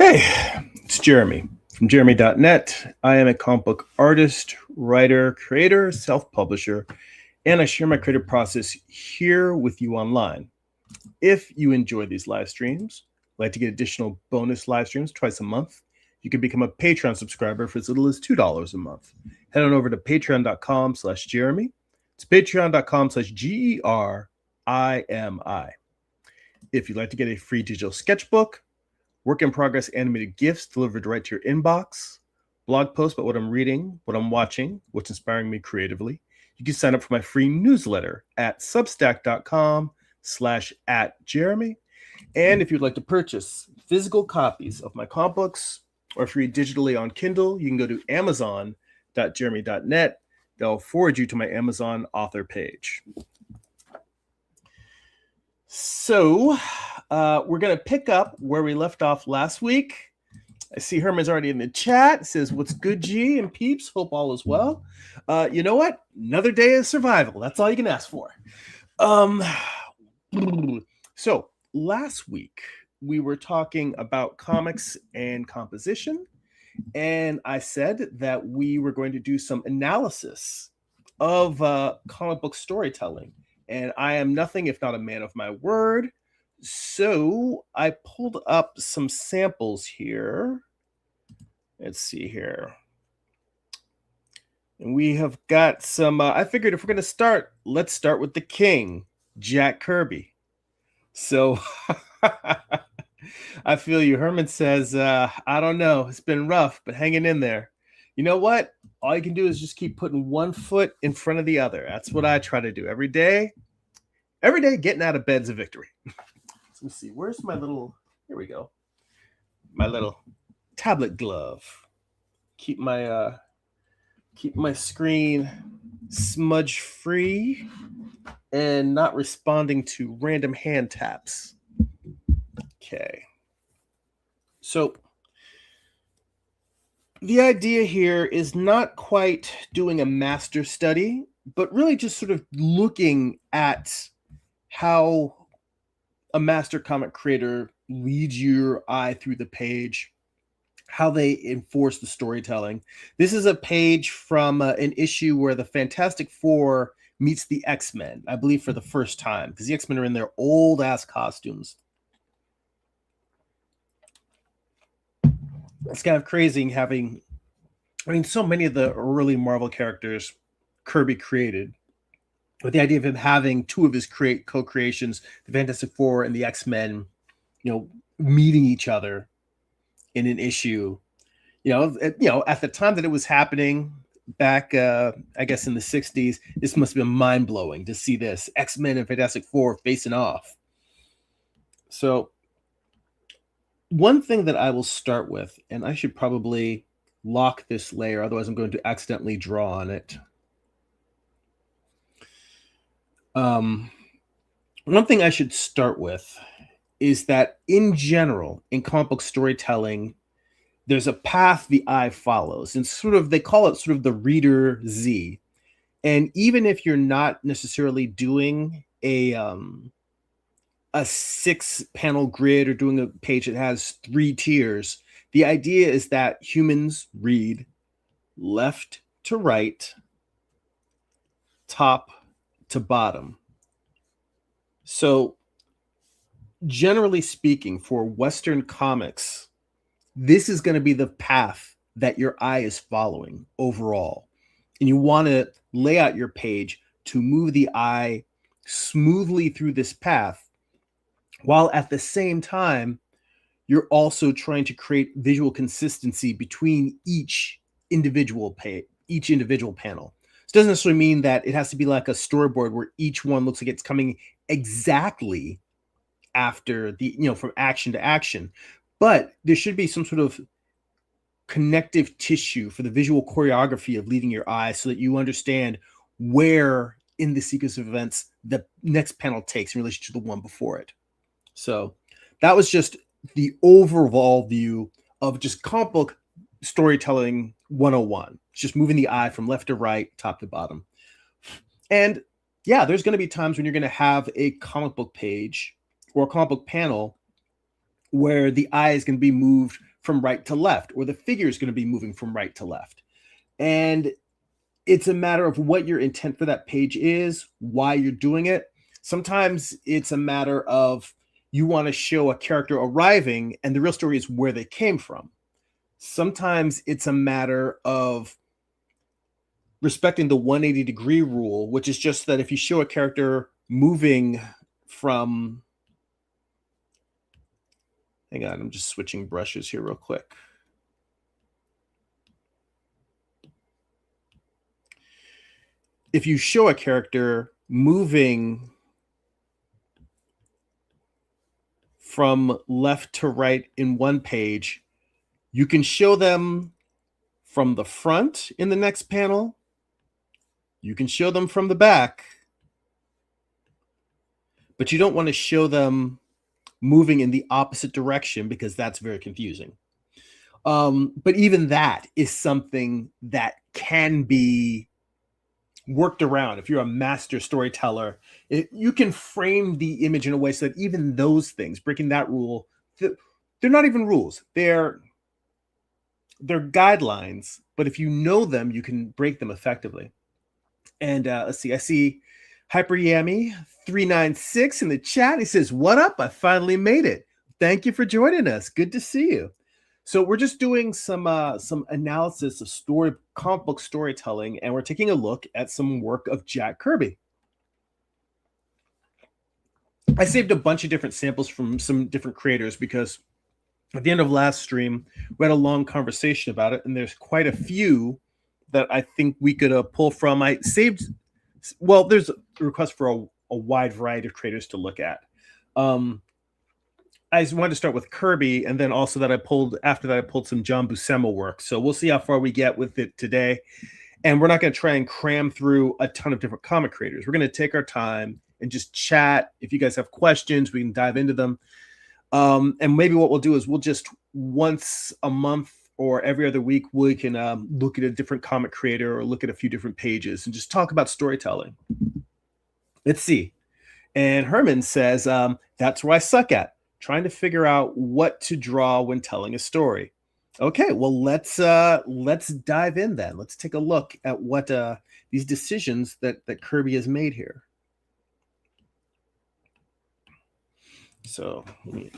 Hey, it's Jeremy from jeremy.net. I am a comic book artist, writer, creator, self-publisher, and I share my creative process here with you online. If you enjoy these live streams, like to get additional bonus live streams twice a month, you can become a Patreon subscriber for as little as $2 a month. Head on over to patreon.com/Jeremy. It's patreon.com/GERIMI. If you'd like to get a free digital sketchbook, work in progress animated GIFs delivered right to your inbox, blog posts about what I'm reading, what I'm watching, what's inspiring me creatively, you can sign up for my free newsletter at substack.com/@Jeremy. And if you'd like to purchase physical copies of my comic books or if you read digitally on Kindle, you can go to amazon.jeremy.net. They'll forward you to my Amazon author page. So we're going to pick up where we left off last week. I see Herman's already in the chat. It says, what's good, G and peeps? Hope all is well. You know what? Another day of survival. That's all you can ask for. So last week, we were talking about comics and composition. And I said that we were going to do some analysis of comic book storytelling. And I am nothing if not a man of my word. So I pulled up some samples here. Let's see here. And we have got some, I figured if we're going to start, let's start with the king, Jack Kirby. So I feel you. Herman says, I don't know. It's been rough, but hanging in there. You know what? All you can do is just keep putting one foot in front of the other. That's what I try to do every day. Every day, getting out of bed's a victory. Let me see. Where's my little, here we go. My little tablet glove. Keep my screen smudge free and not responding to random hand taps. Okay. So the idea here is not quite doing a master study, but really just sort of looking at how a master comic creator leads your eye through the page, how they enforce the storytelling. This is a page from an issue where the Fantastic Four meets the X-Men, I believe for the first time, because the X-Men are in their old-ass costumes. It's kind of crazy having, so many of the early Marvel characters Kirby created, with the idea of him having two of his co-creations, the Fantastic Four and the X-Men, meeting each other in an issue. At the time that it was happening back, I guess in the 60s, this must have been mind-blowing to see this. X-Men and Fantastic Four facing off. So one thing that I will start with, and I should probably lock this layer, otherwise I'm going to accidentally draw on it. One thing I should start with is that in general, in comic book storytelling, there's a path the eye follows, and they call it sort of the reader Z. And even if you're not necessarily doing a 6-panel grid or doing a page that has 3 tiers, the idea is that humans read left to right, top to bottom. So generally speaking, for Western comics, this is going to be the path that your eye is following overall. And you want to lay out your page to move the eye smoothly through this path, while at the same time, you're also trying to create visual consistency between each individual panel. It doesn't necessarily mean that it has to be like a storyboard where each one looks like it's coming exactly after from action to action, but there should be some sort of connective tissue for the visual choreography of leading your eye so that you understand where in the sequence of events the next panel takes in relation to the one before it. So that was just the overall view of just comic book storytelling 101. It's just moving the eye from left to right, top to bottom. And yeah, there's going to be times when you're going to have a comic book page or a comic book panel where the eye is going to be moved from right to left, or the figure is going to be moving from right to left. And it's a matter of what your intent for that page is, why you're doing it. Sometimes it's a matter of you want to show a character arriving, and the real story is where they came from. Sometimes it's a matter of respecting the 180-degree rule, which is just that if you show a character moving from, hang on, I'm just switching brushes here real quick. If you show a character moving from left to right in one page, you can show them from the front in the next panel. You can show them from the back, but you don't want to show them moving in the opposite direction because that's very confusing. But even that is something that can be worked around. If you're a master storyteller, you can frame the image in a way so that even those things, breaking that rule, they're not even rules. They're guidelines, but if you know them, you can break them effectively. And let's see, I see Hyper Yami 396 in the chat. He says, "What up? I finally made it. Thank you for joining us. Good to see you." So we're just doing some analysis of comic book storytelling, and we're taking a look at some work of Jack Kirby. I saved a bunch of different samples from some different creators because at the end of last stream, we had a long conversation about it, and there's quite a few that I think we could pull from. I saved, well, there's a request for a wide variety of creators to look at. I just wanted to start with Kirby, and then also that I pulled some John Buscema work. So we'll see how far we get with it today. And we're not going to try and cram through a ton of different comic creators. We're going to take our time and just chat. If you guys have questions, we can dive into them. And maybe what we'll do is we'll just once a month or every other week, we can look at a different comic creator or look at a few different pages and just talk about storytelling. Let's see. And Herman says, that's where I suck at, trying to figure out what to draw when telling a story. Okay, well, let's dive in then. Let's take a look at what these decisions that Kirby has made here. So let me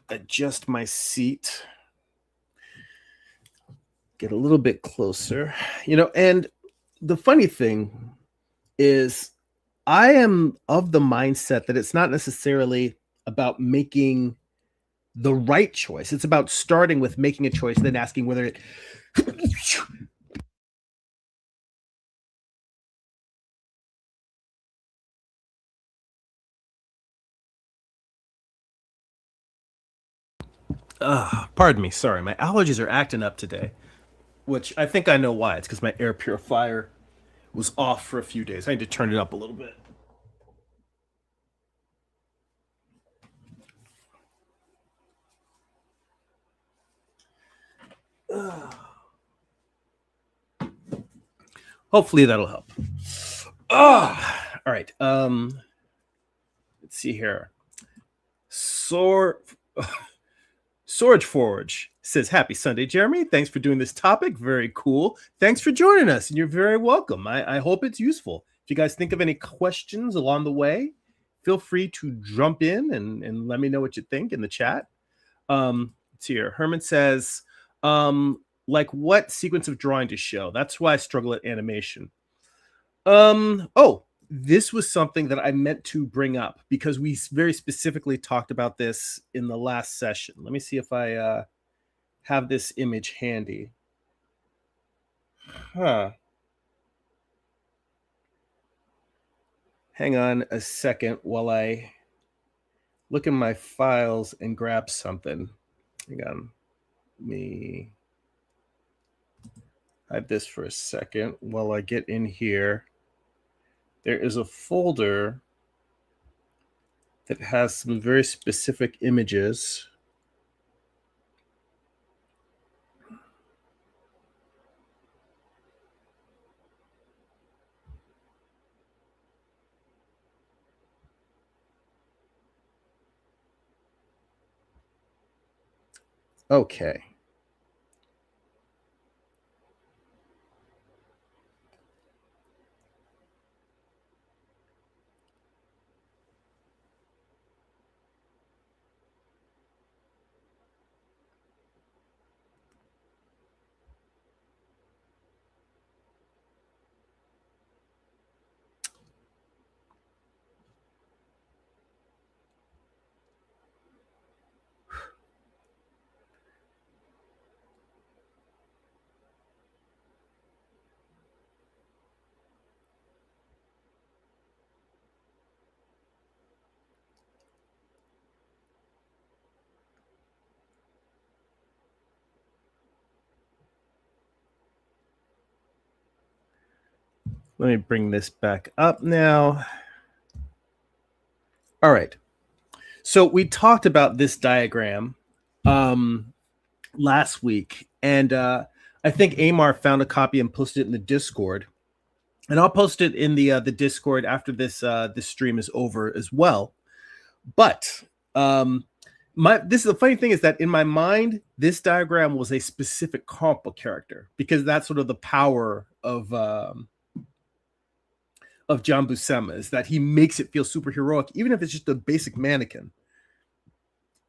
adjust my seat, get a little bit closer, and the funny thing is I am of the mindset that it's not necessarily about making the right choice. It's about starting with making a choice, then asking whether it pardon me, sorry, my allergies are acting up today, which I think I know why. It's because my air purifier was off for a few days. I need to turn it up a little bit. Hopefully that'll help. All right. Let's see here. Sword Forge says, "Happy Sunday, Jeremy. Thanks for doing this topic. Very cool. Thanks for joining us, and you're very welcome. I hope it's useful. If you guys think of any questions along the way, feel free to jump in and let me know what you think in the chat." Let's see here. Herman says, like what sequence of drawing to show? That's why I struggle at animation. This was something that I meant to bring up because we very specifically talked about this in the last session. Let me see if I have this image handy. Hang on a second while I look in my files and grab something. Hang on. Let me hide this for a second while I get in here. There is a folder that has some very specific images. Okay. Let me bring this back up now. All right. So we talked about this diagram last week, and I think Amar found a copy and posted it in the Discord. And I'll post it in the Discord after this stream is over as well. But this is the funny thing is that in my mind, this diagram was a specific comic book character because that's sort of the power of John Buscema is that he makes it feel super heroic, even if it's just a basic mannequin.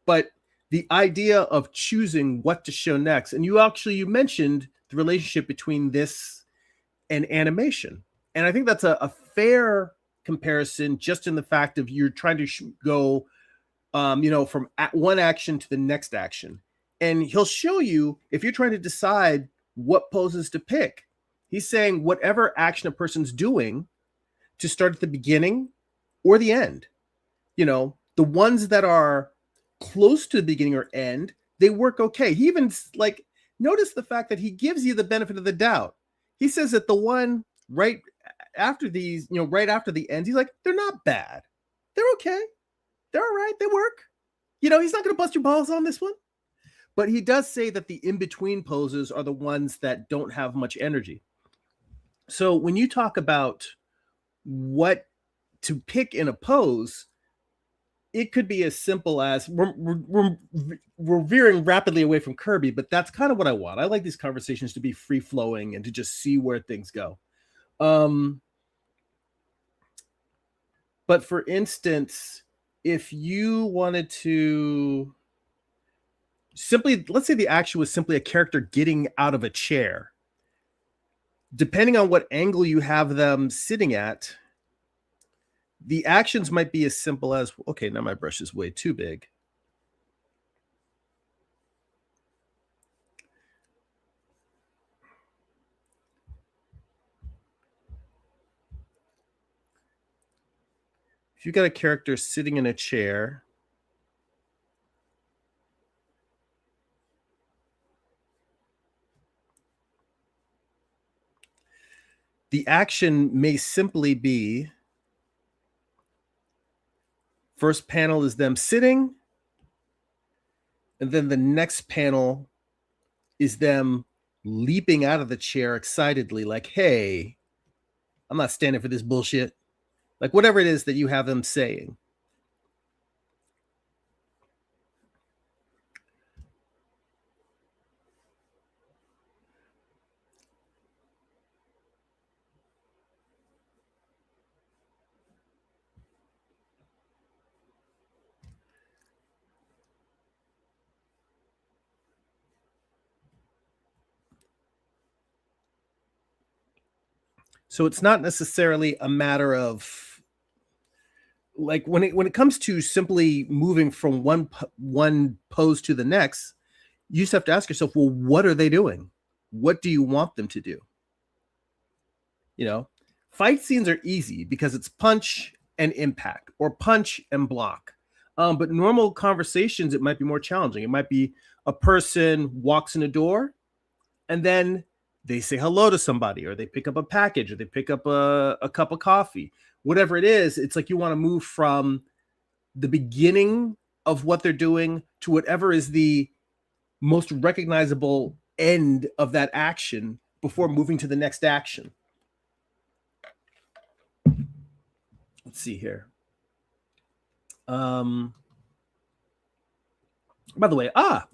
But the idea of choosing what to show next, and you mentioned the relationship between this and animation, and I think that's a fair comparison, just in the fact of you're trying to go, from one action to the next action, and he'll show you if you're trying to decide what poses to pick. He's saying whatever action a person's doing to start at the beginning or the end. The ones that are close to the beginning or end, they work okay. He even notice the fact that he gives you the benefit of the doubt. He says that the one right after these, right after the end, he's like, they're not bad. They're okay. They're all right. They work. He's not going to bust your balls on this one. But he does say that the in-between poses are the ones that don't have much energy. So when you talk about what to pick in a pose, it could be as simple as we're veering rapidly away from Kirby, but that's kind of what I want. I like these conversations to be free flowing and to just see where things go. But for instance, if you wanted to simply, let's say the action was simply a character getting out of a chair, depending on what angle you have them sitting at, the actions might be as simple as, okay, now my brush is way too big. If you've got a character sitting in a chair, the action may simply be, first panel is them sitting, and then the next panel is them leaping out of the chair excitedly, like, hey, I'm not standing for this bullshit. Like whatever it is that you have them saying. So it's not necessarily a matter of like when it comes to simply moving from one pose to the next, you just have to ask yourself, well, what are they doing? What do you want them to do? Fight scenes are easy because it's punch and impact or punch and block. But normal conversations, it might be more challenging. It might be a person walks in a door and then they say hello to somebody, or they pick up a package, or they pick up a cup of coffee. Whatever it is, it's like you want to move from the beginning of what they're doing to whatever is the most recognizable end of that action before moving to the next action. Let's see here. By the way,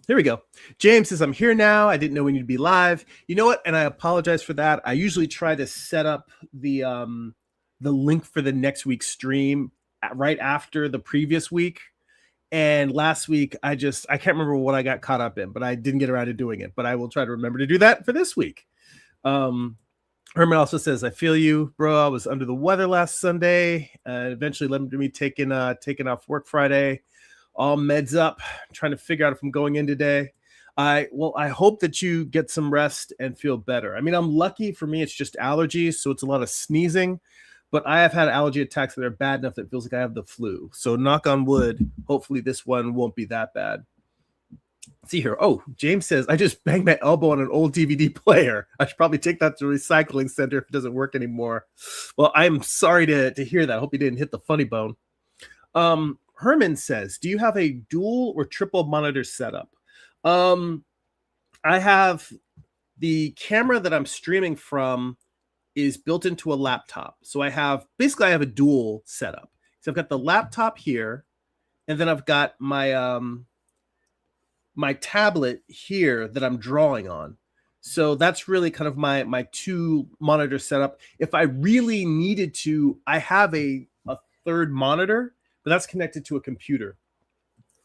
here we go. James says, I'm here now. I didn't know we need to be live. You know what? And I apologize for that. I usually try to set up the link for the next week's stream right after the previous week. And last week, I can't remember what I got caught up in, but I didn't get around to doing it. But I will try to remember to do that for this week. Herman also says, I feel you, bro. I was under the weather last Sunday. Eventually led to me taking off work Friday. All meds up, trying to figure out if I'm going in today. I hope that you get some rest and feel better. I mean, I'm lucky. For me, it's just allergies, so it's a lot of sneezing. But I have had allergy attacks that are bad enough that it feels like I have the flu. So knock on wood, hopefully this one won't be that bad. Let's see here. Oh, James says, I just banged my elbow on an old DVD player. I should probably take that to a recycling center if it doesn't work anymore. Well, I'm sorry to hear that. I hope you didn't hit the funny bone. Herman says, do you have a dual or triple monitor setup? I have the camera that I'm streaming from is built into a laptop. So I have a dual setup. So I've got the laptop here, and then I've got my my tablet here that I'm drawing on. So that's really kind of my two monitor setup. If I really needed to, I have a third monitor, but that's connected to a computer.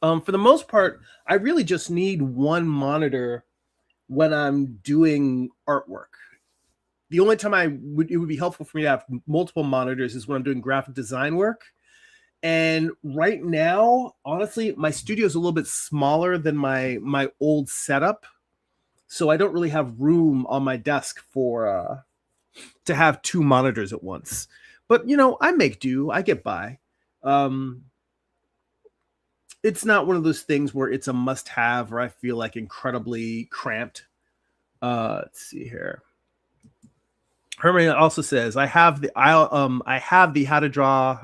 For the most part, I really just need one monitor when I'm doing artwork. The only time it would be helpful for me to have multiple monitors is when I'm doing graphic design work. And right now, honestly, my studio is a little bit smaller than my old setup. So I don't really have room on my desk for to have two monitors at once. But, I make do. I get by. It's not one of those things where it's a must-have or I feel like incredibly cramped. Let's see here. Herman also says, I have the How to Draw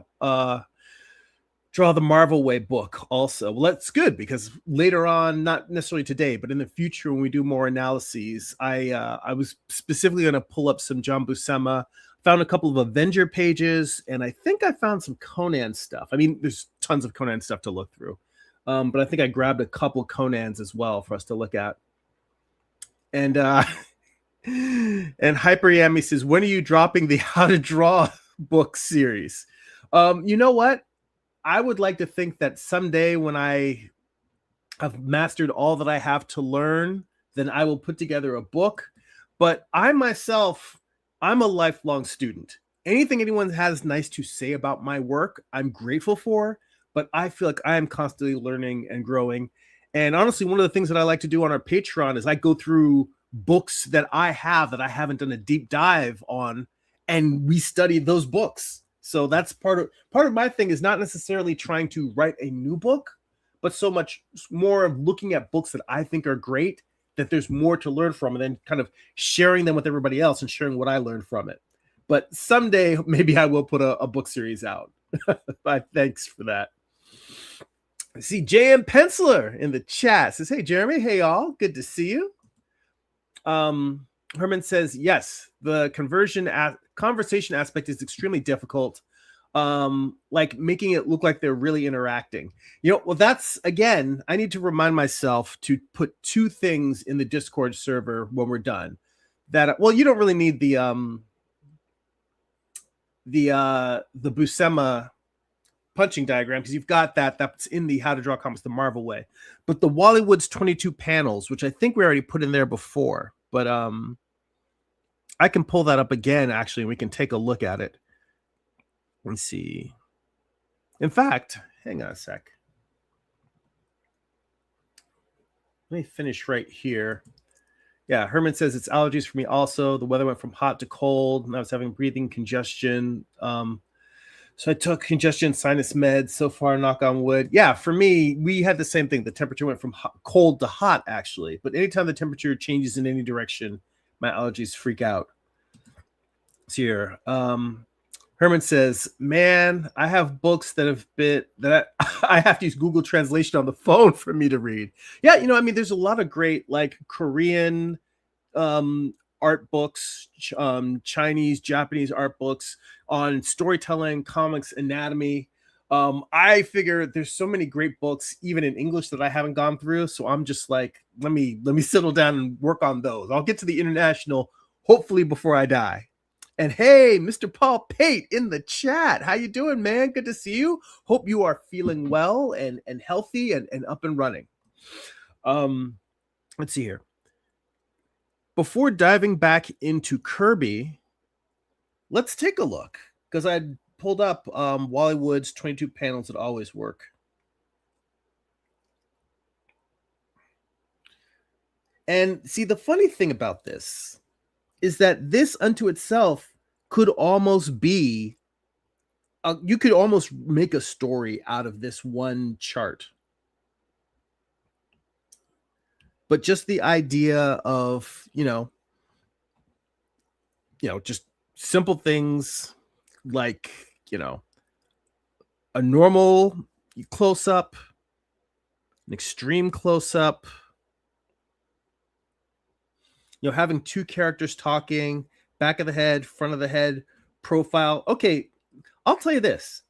the Marvel Way book also. Well, that's good because later on, not necessarily today, but in the future when we do more analyses, I was specifically going to pull up some John Buscema, found a couple of Avenger pages, and I think I found some Conan stuff. I mean, there's tons of Conan stuff to look through, but I think I grabbed a couple Conans as well for us to look at. And and Hyper Yami says, when are you dropping the How to Draw book series? You know what? I would like to think that someday when I have mastered all that I have to learn, then I will put together a book. But I myself, I'm a lifelong student. Anything anyone has nice to say about my work, I'm grateful for, but I feel like I am constantly learning and growing. And honestly, one of the things that I like to do on our Patreon is I go through books that I haven't done a deep dive on, and we study those books. So that's part of my thing is not necessarily trying to write a new book, but so much more of looking at books that I think are great, that there's more to learn from, and then kind of sharing them with everybody else and sharing what I learned from it. But someday, maybe I will put a book series out. But thanks for that. I see JM Penciler in the chat. Says, hey, Jeremy. Hey, all. Good to see you. Herman says, yes, the conversation aspect is extremely difficult. Like making it look like they're really interacting. Well, that's, again, I need to remind myself to put two things in the Discord server when we're done. That, well, you don't really need the Buscema punching diagram because you've got that's in the How to Draw Comics the Marvel Way. But the Wallywood's 22 panels, which I think we already put in there before, but I can pull that up again, actually, and we can take a look at it. Let's see. In fact, hang on a sec. Let me finish right here. Yeah, Herman says it's allergies for me also. The weather went from hot to cold, and I was having breathing congestion. So I took congestion sinus meds so far, knock on wood. Yeah, for me, we had the same thing. The temperature went from cold to hot, actually. But anytime the temperature changes in any direction, my allergies freak out. It's here. Herman says, man, I have books that have been that I have to use Google Translation on the phone for me to read. Yeah, I mean, there's a lot of great like Korean art books, Chinese, Japanese art books on storytelling, comics, anatomy. I figure there's so many great books, even in English, that I haven't gone through. So I'm just like, let me settle down and work on those. I'll get to the international hopefully before I die. And hey, Mr. Paul Pate in the chat. How you doing, man? Good to see you. Hope you are feeling well and healthy and up and running. Let's see here. Before diving back into Kirby, let's take a look, because I pulled up Wally Wood's 22 panels that always work. And see, the funny thing about this is that this unto itself could almost be, you could almost make a story out of this one chart. But just the idea of, just simple things like, a normal close up, an extreme close up, having two characters talking, back of the head, front of the head, profile. Okay, I'll tell you this.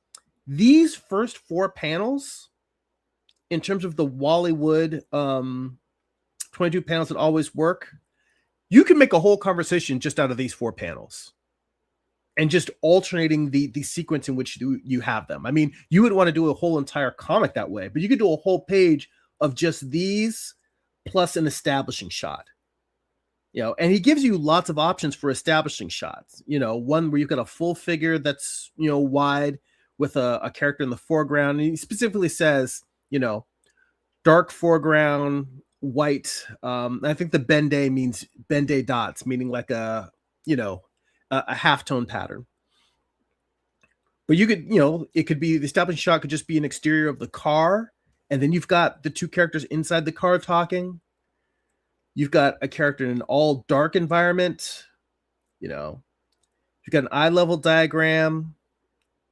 These first four panels, in terms of the Wally Wood 22 panels that always work, you can make a whole conversation just out of these four panels and just alternating the sequence in which you have them. I mean, you would want to do a whole entire comic that way, but you could do a whole page of just these plus an establishing shot. And he gives you lots of options for establishing shots. One where you've got a full figure that's, wide with a character in the foreground. And he specifically says, dark foreground, white. I think the bende means bende dots, meaning like a halftone pattern. But you could, it could be, the establishing shot could just be an exterior of the car. And then you've got the two characters inside the car talking. You've got a character in an all dark environment. You've got an eye level diagram.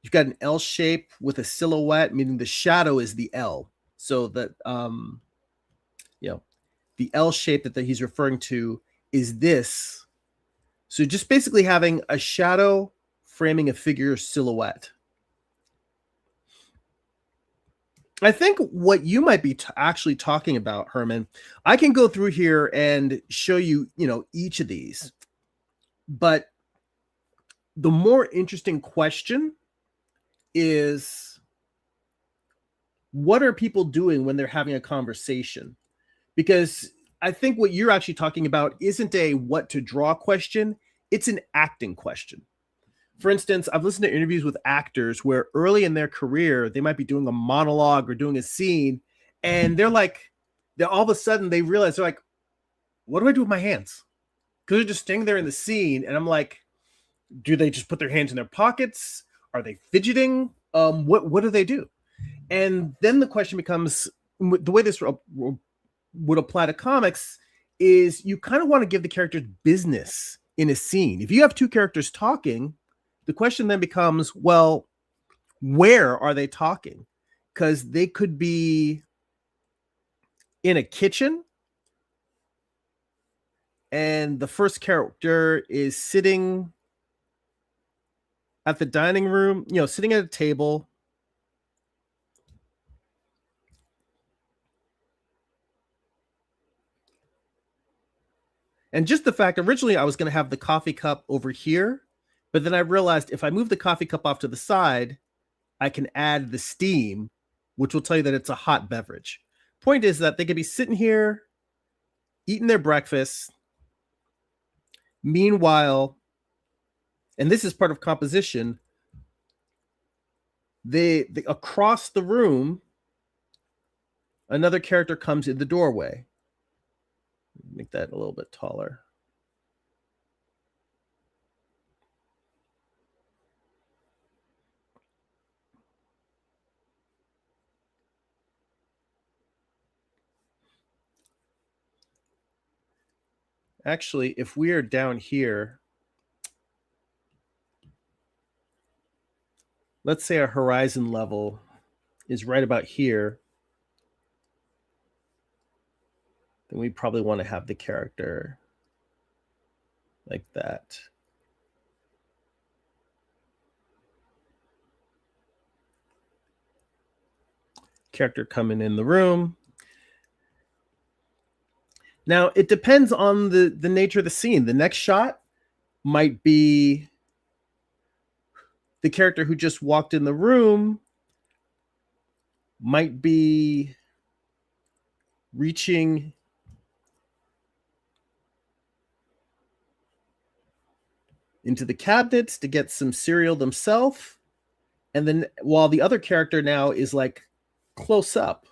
You've got an L shape with a silhouette, meaning the shadow is the L. So that, the L shape that he's referring to is this. So just basically having a shadow framing a figure silhouette. I think what you might be actually talking about, Herman, I can go through here and show you, each of these. But the more interesting question is, what are people doing when they're having a conversation? Because I think what you're actually talking about isn't a what to draw question. It's an acting question. For instance, I've listened to interviews with actors where early in their career, they might be doing a monologue or doing a scene, and they're all of a sudden they realize, they're like, what do I do with my hands? Because they're just standing there in the scene, and I'm like, do they just put their hands in their pockets? Are they fidgeting? What do they do? And then the question becomes, the way this would apply to comics is, you kind of want to give the characters business in a scene. If you have two characters talking, the question then becomes, well, where are they talking? Because they could be in a kitchen and the first character is sitting at the dining room, sitting at a table. And just the fact, originally I was going to have the coffee cup over here, but then I realized if I move the coffee cup off to the side, I can add the steam, which will tell you that it's a hot beverage. Point is that they could be sitting here, eating their breakfast. Meanwhile, and this is part of composition, they across the room, another character comes in the doorway. Make that a little bit taller. Actually, if we are down here, let's say our horizon level is right about here, then we probably want to have the character like that. Character coming in the room. Now, it depends on the nature of the scene. The next shot might be the character who just walked in the room might be reaching into the cabinets to get some cereal themselves. And then while the other character now is like close up.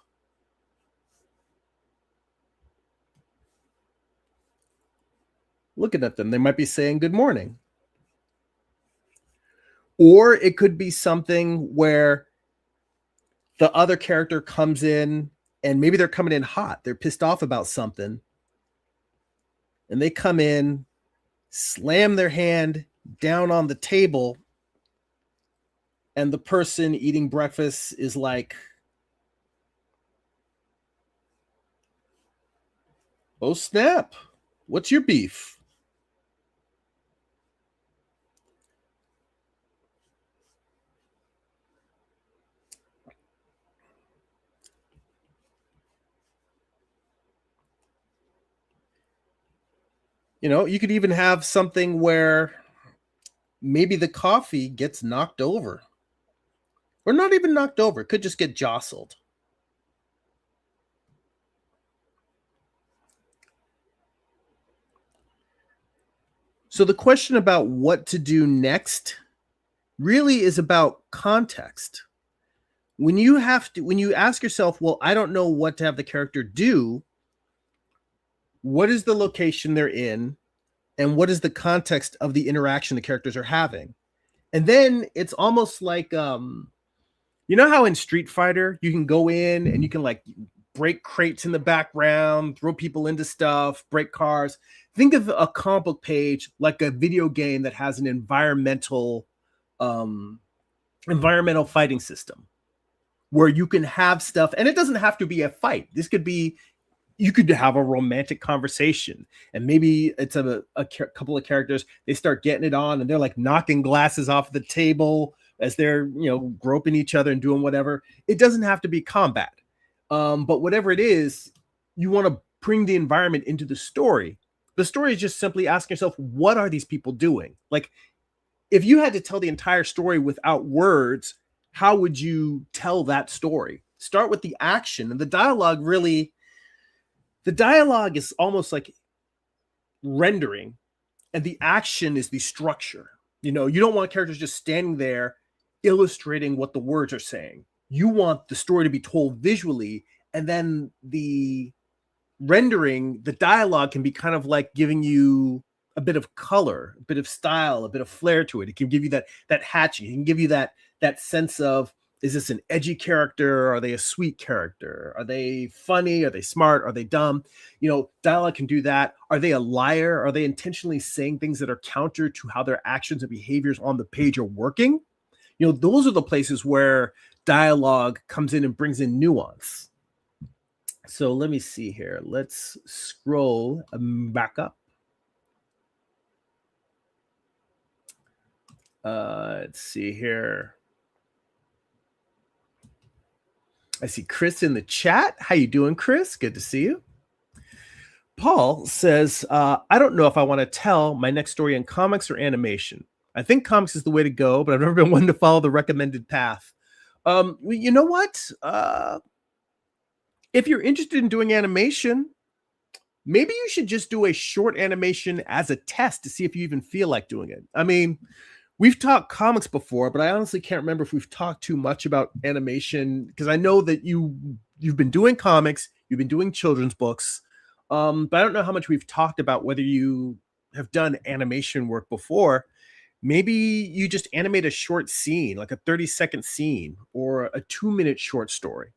Looking at them, they might be saying good morning. Or it could be something where the other character comes in and maybe they're coming in hot. They're pissed off about something. And they come in, slam their hand down on the table, and the person eating breakfast is like, oh snap, what's your beef? You know, you could even have something where maybe the coffee gets knocked over. Or not even knocked over. It could just get jostled. So the question about what to do next really is about context. When you ask yourself, well, I don't know what to have the character do, what is the location they're in, and what is the context of the interaction the characters are having? And then it's almost like, you know how in Street Fighter, you can go in and you can like break crates in the background, throw people into stuff, break cars. Think of a comic book page like a video game that has an environmental fighting system where you can have stuff, and it doesn't have to be a fight. This could be, you could have a romantic conversation, and maybe it's a couple of characters, they start getting it on and they're like knocking glasses off the table as they're, you know, groping each other and doing whatever. It doesn't have to be combat. But whatever it is, you want to bring the environment into the story. The story is just simply asking yourself, what are these people doing? Like, if you had to tell the entire story without words, how would you tell that story? Start with the action, and the dialogue is almost like rendering, and the action is the structure. You know, you don't want characters just standing there illustrating what the words are saying. You want the story to be told visually, and then the rendering, the dialogue can be kind of like giving you a bit of color, a bit of style, a bit of flair to it. It can give you that hatchet. It can give you that sense of, is this an edgy character? Are they a sweet character? Are they funny? Are they smart? Are they dumb? You know, dialogue can do that. Are they a liar? Are they intentionally saying things that are counter to how their actions and behaviors on the page are working? You know, those are the places where dialogue comes in and brings in nuance. So let me see here. Let's scroll back up. Let's see here. I see Chris in the chat. How you doing, Chris? Good to see you. Paul says, I don't know if I want to tell my next story in comics or animation. I think comics is the way to go, but I've never been one to follow the recommended path. You know what? If you're interested in doing animation, maybe you should just do a short animation as a test to see if you even feel like doing it. I mean, we've talked comics before, but I honestly can't remember if we've talked too much about animation, because I know that you've been doing comics, you've been doing children's books, but I don't know how much we've talked about whether you have done animation work before. Maybe you just animate a short scene, like a 30-second scene or a 2-minute short story.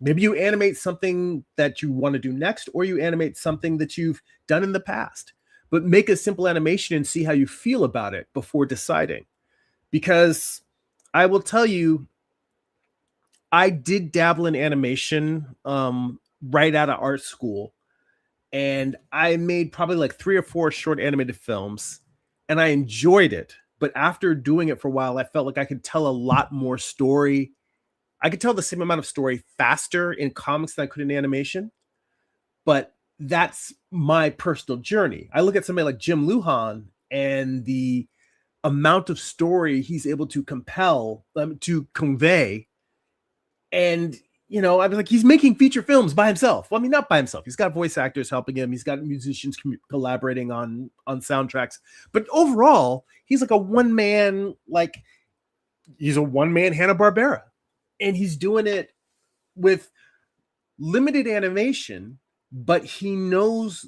Maybe you animate something that you want to do next, or you animate something that you've done in the past. But make a simple animation and see how you feel about it before deciding. Because I will tell you, I did dabble in animation right out of art school. And I made probably like 3 or 4 short animated films. And I enjoyed it. But after doing it for a while, I felt like I could tell a lot more story I could tell the same amount of story faster in comics than I could in animation, but that's my personal journey. I look at somebody like Jim Lujan and the amount of story he's able to compel to convey. And, you know, I was like, he's making feature films by himself. Well, I mean, not by himself. He's got voice actors helping him. He's got musicians collaborating on soundtracks. But overall, he's like a one-man, like, he's a one-man Hanna-Barbera. And he's doing it with limited animation, but he knows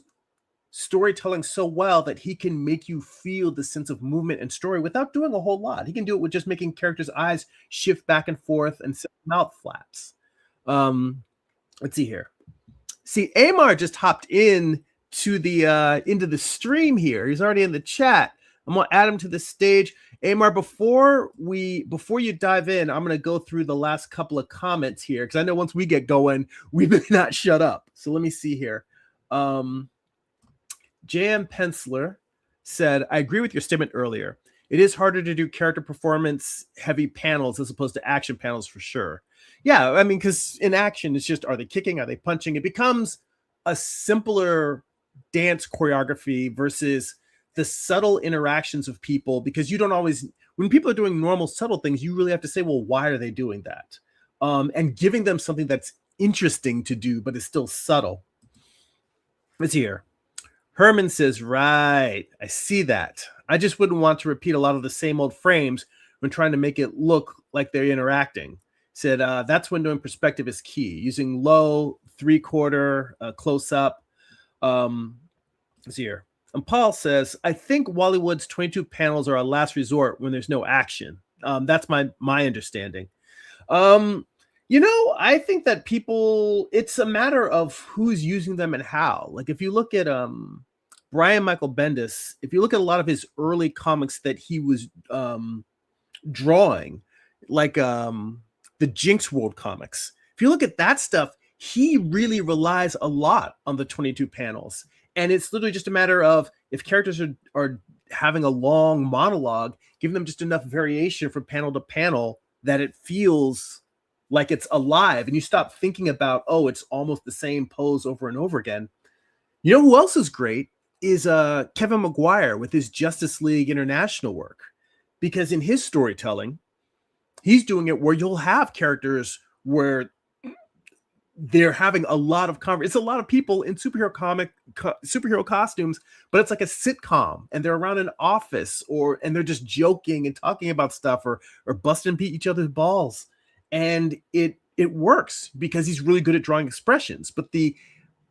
storytelling so well that he can make you feel the sense of movement and story without doing a whole lot. He can do it with just making characters' eyes shift back and forth and mouth flaps. Let's see here. See, Amar just hopped in to the into the stream here. He's already in the chat. I'm gonna add him to the stage. Amar, before you dive in, I'm gonna go through the last couple of comments here because I know once we get going, we may not shut up. So let me see here. J.M. Penciler said, I agree with your statement earlier. It is harder to do character performance heavy panels as opposed to action panels for sure. Yeah, I mean, because in action, it's just, are they kicking? Are they punching? It becomes a simpler dance choreography versus the subtle interactions of people, because you don't always, when people are doing normal subtle things, you really have to say, well, why are they doing that? And giving them something that's interesting to do, but is still subtle. Let's hear. Herman says, right, I see that. I just wouldn't want to repeat a lot of the same old frames when trying to make it look like they're interacting. Said, that's when doing perspective is key. Using low, 3/4, close up. Let's see here. And Paul says, I think Wallywood's 22 panels are a last resort when there's no action. That's my understanding. You know, I think that people, it's a matter of who's using them and how. Like if you look at Brian Michael Bendis, if you look at a lot of his early comics that he was drawing, like the Jinx World comics, if you look at that stuff, he really relies a lot on the 22 panels. And it's literally just a matter of if characters are having a long monologue, give them just enough variation from panel to panel that it feels like it's alive, and you stop thinking about, oh, it's almost the same pose over and over again. You know who else is great is Kevin Maguire with his Justice League International work, because in his storytelling, he's doing it where you'll have characters where they're having a lot of it's a lot of people in superhero costumes, but it's like a sitcom, and they're around an office and they're just joking and talking about stuff or busting each other's balls. And it works because he's really good at drawing expressions. But the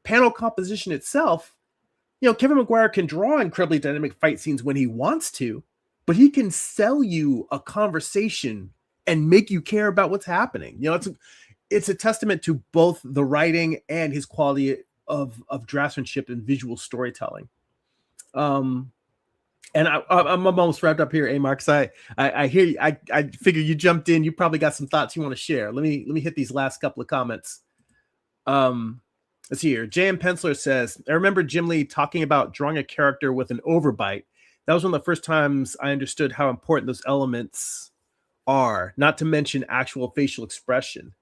panel composition itself, you know, Kevin Maguire can draw incredibly dynamic fight scenes when he wants to, but he can sell you a conversation and make you care about what's happening. You know, it's a testament to both the writing and his quality of draftsmanship and visual storytelling. And I'm almost wrapped up here, Amar, because I hear you. I figure you jumped in. You probably got some thoughts you want to share. Let me hit these last couple of comments. Let's see here. J.M. Penciler says, I remember Jim Lee talking about drawing a character with an overbite. That was one of the first times I understood how important those elements are, not to mention actual facial expression.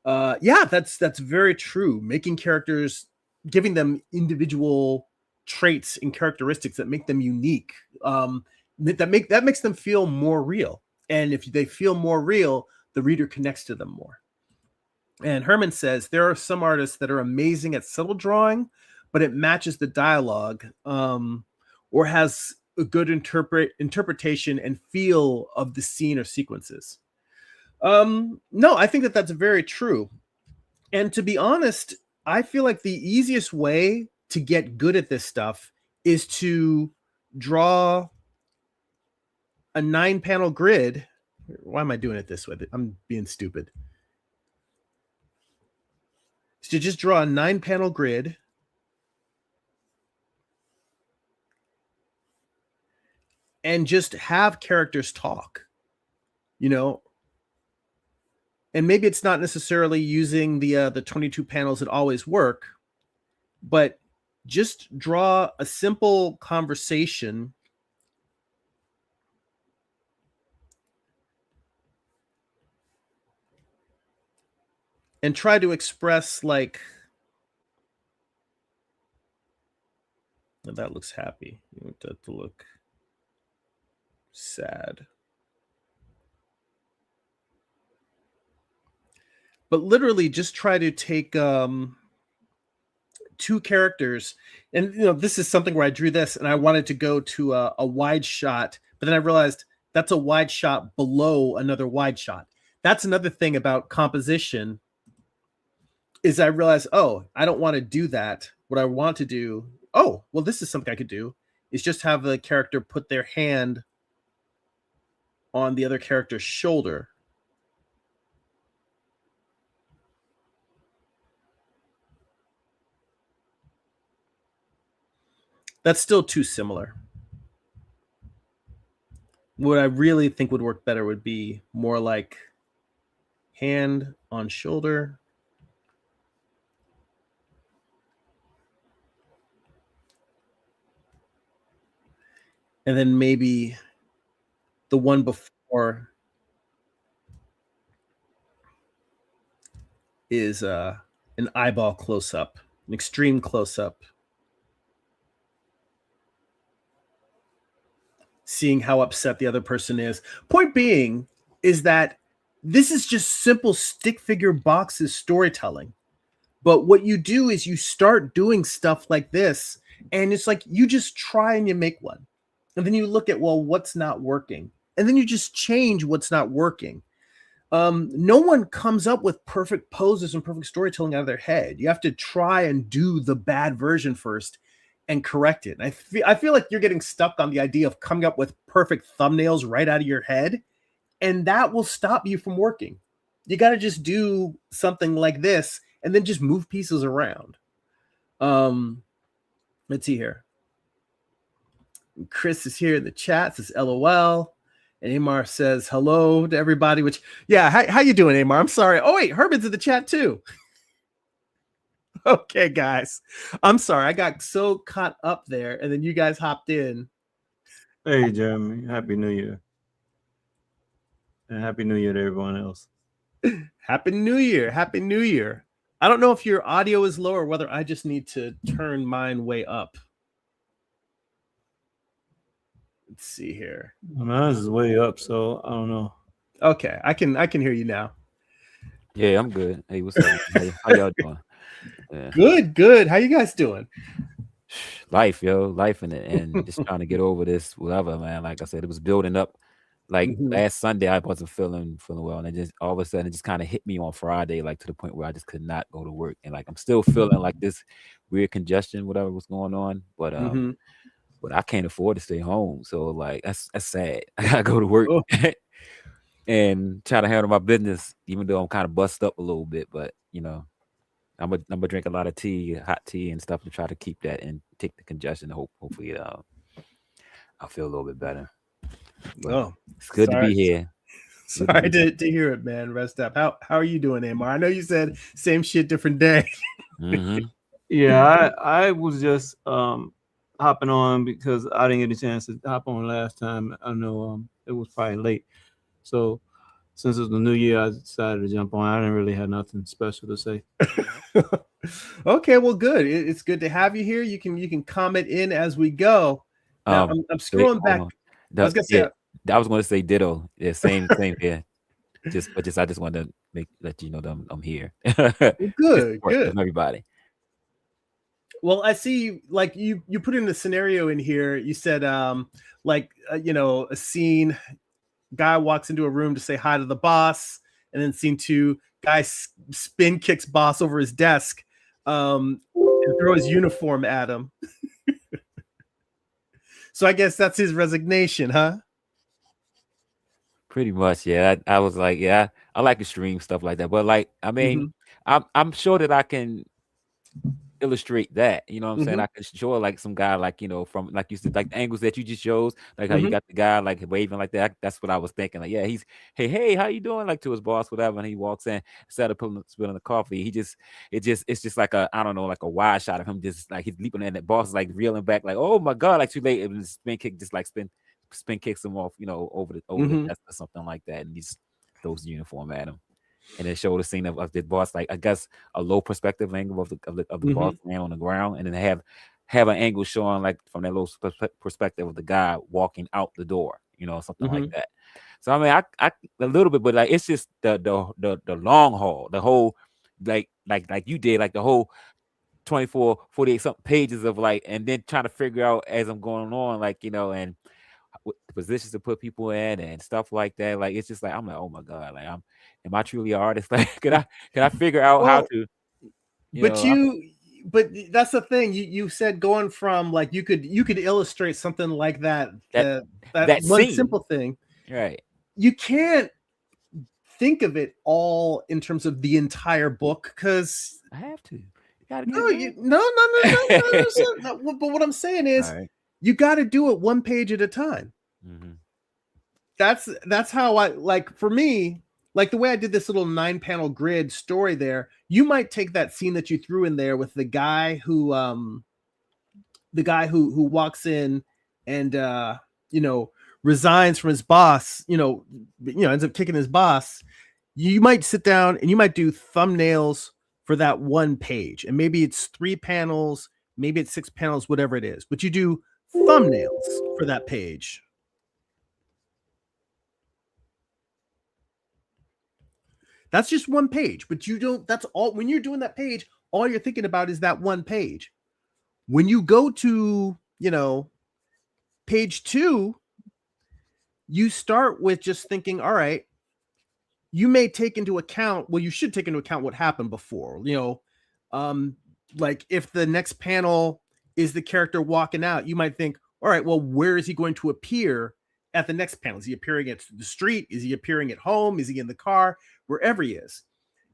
Yeah, that's very true. Making characters, giving them individual traits and characteristics that make them unique, that makes them feel more real. And if they feel more real, the reader connects to them more. And Herman says there are some artists that are amazing at subtle drawing, but it matches the dialogue, or has a good interpretation and feel of the scene or sequences. No, I think that's very true. And to be honest, I feel like the easiest way to get good at this stuff is to draw a 9-panel grid. Why am I doing it this way? I'm being stupid. To just draw a 9-panel grid and just have characters talk, you know. And maybe it's not necessarily using the 22 panels that always work, but just draw a simple conversation and try to express like, that looks happy. You want that to look sad. But literally just try to take two characters, and this is something where I drew this and I wanted to go to a wide shot, but then I realized that's a wide shot below another wide shot. That's another thing about composition, is I realized, oh, I don't want to do that. What I want to do, oh, well, this is something I could do, is just have the character put their hand on the other character's shoulder. That's still too similar. What I really think would work better would be more like hand on shoulder. And then maybe the one before is an eyeball close-up, an extreme close-up. Seeing how upset the other person is. Point being is that this is just simple stick figure boxes storytelling. But what you do is you start doing stuff like this, and it's like you just try and you make one. And then you look at, well, what's not working? And then you just change what's not working. No one comes up with perfect poses and perfect storytelling out of their head. You have to try and do the bad version first and correct it. And I feel like you're getting stuck on the idea of coming up with perfect thumbnails right out of your head, and that will stop you from working. You got to just do something like this and then just move pieces around. Let's see here. Chris is here in the chat, says LOL. And Amar says hello to everybody, which, yeah, how you doing, Amar? I'm sorry. Oh, wait, Herman's in the chat too. Okay, guys. I'm sorry. I got so caught up there, and then you guys hopped in. Hey, Jeremy. Happy New Year. And Happy New Year to everyone else. Happy New Year. Happy New Year. I don't know if your audio is low or whether I just need to turn mine way up. Let's see here. Mine is way up, so I don't know. Okay, I can hear you now. Yeah, I'm good. Hey, what's up? How y'all doing? Yeah. Good. How you guys doing? Life, life, and just trying to get over this, whatever, man. Like I said, it was building up. Like last Sunday, I wasn't feeling well, and it just all of a sudden it just kind of hit me on Friday, like to the point where I just could not go to work, and like I'm still feeling like this weird congestion, whatever was going on, but I can't afford to stay home, so like that's sad. I gotta go to work and try to handle my business, even though I'm kind of bust up a little bit, but I'm gonna drink a lot of tea, hot tea and stuff to try to keep that and take the congestion. Hopefully, I'll feel a little bit better. But it's good to be here. Sorry to hear it, man. Rest up. How are you doing, Amar? I know you said same shit, different day. Yeah, I was just hopping on because I didn't get a chance to hop on last time. I know it was probably late, so since it's the new year, I decided to jump on. I didn't really have nothing special to say. Okay, well, good. It's good to have you here. You can comment in as we go. Now, I'm scrolling back. I was gonna say ditto. Yeah, same here. I just wanted to let you know that I'm here. Good. Everybody. Well, I see. Like you put in the scenario in here. You said a scene. Guy walks into a room to say hi to the boss, and then scene 2, guy spin kicks boss over his desk, and throw his uniform at him. So I guess that's his resignation, huh? Pretty much, yeah. I was like, yeah, I like extreme stuff like that, but like, I mean, I'm sure that I can illustrate that, you know what I'm saying? I can show like some guy, like, from, like you said, like the angles that you just chose, like how you got the guy like waving like that. That's what I was thinking. Like, yeah, he's hey, how you doing? Like to his boss, whatever. And he walks in, instead of spilling the coffee, it's just like I don't know, like a wide shot of him, just like he's leaping in, that boss is like reeling back, like, oh my god, like too late. And the spin kick just like spin kicks him off, over the desk or something like that, and he just throws the uniform at him. and it showed a scene of the boss, like I guess a low perspective angle of the boss Mhm. laying on the ground, and then have an angle showing like from that low perspective of the guy walking out the door, something like Mhm. that. So I mean, I a little bit, but like it's just the long haul, the whole like you did, like the whole 24, 48 something pages of like, and then trying to figure out as I'm going on, like, and what positions to put people in and stuff like that. Like, it's just like, I'm like, oh my God, like, am I truly an artist? Like, can I figure out how Well, to, you but know, you but that's the thing. You said going from like you could illustrate something like that, that, that that one scene, simple thing. right? You can't think of it all in terms of the entire book because I have to. You gotta get no, it done. but what I'm saying All is right. you got to do it one page at a time. Mm-hmm. That's how I like, for me, like the way I did this little 9-panel grid story there. You might take that scene that you threw in there with the guy who walks in and you know resigns from his boss, ends up kicking his boss. You might sit down and you might do thumbnails for that one page, and maybe it's 3 panels, maybe it's 6 panels, whatever it is, but you do thumbnails for that page. That's just one page, but you don't, that's all. When you're doing that page, all you're thinking about is that one page. When you go to, page 2, you start with just thinking, all right, you may take into account, well, you should take into account what happened before, um, like if the next panel is the character walking out, you might think, all right, well, where is he going to appear at the next panel? Is he appearing at the street? Is he appearing at home? Is he in the car? Wherever he is.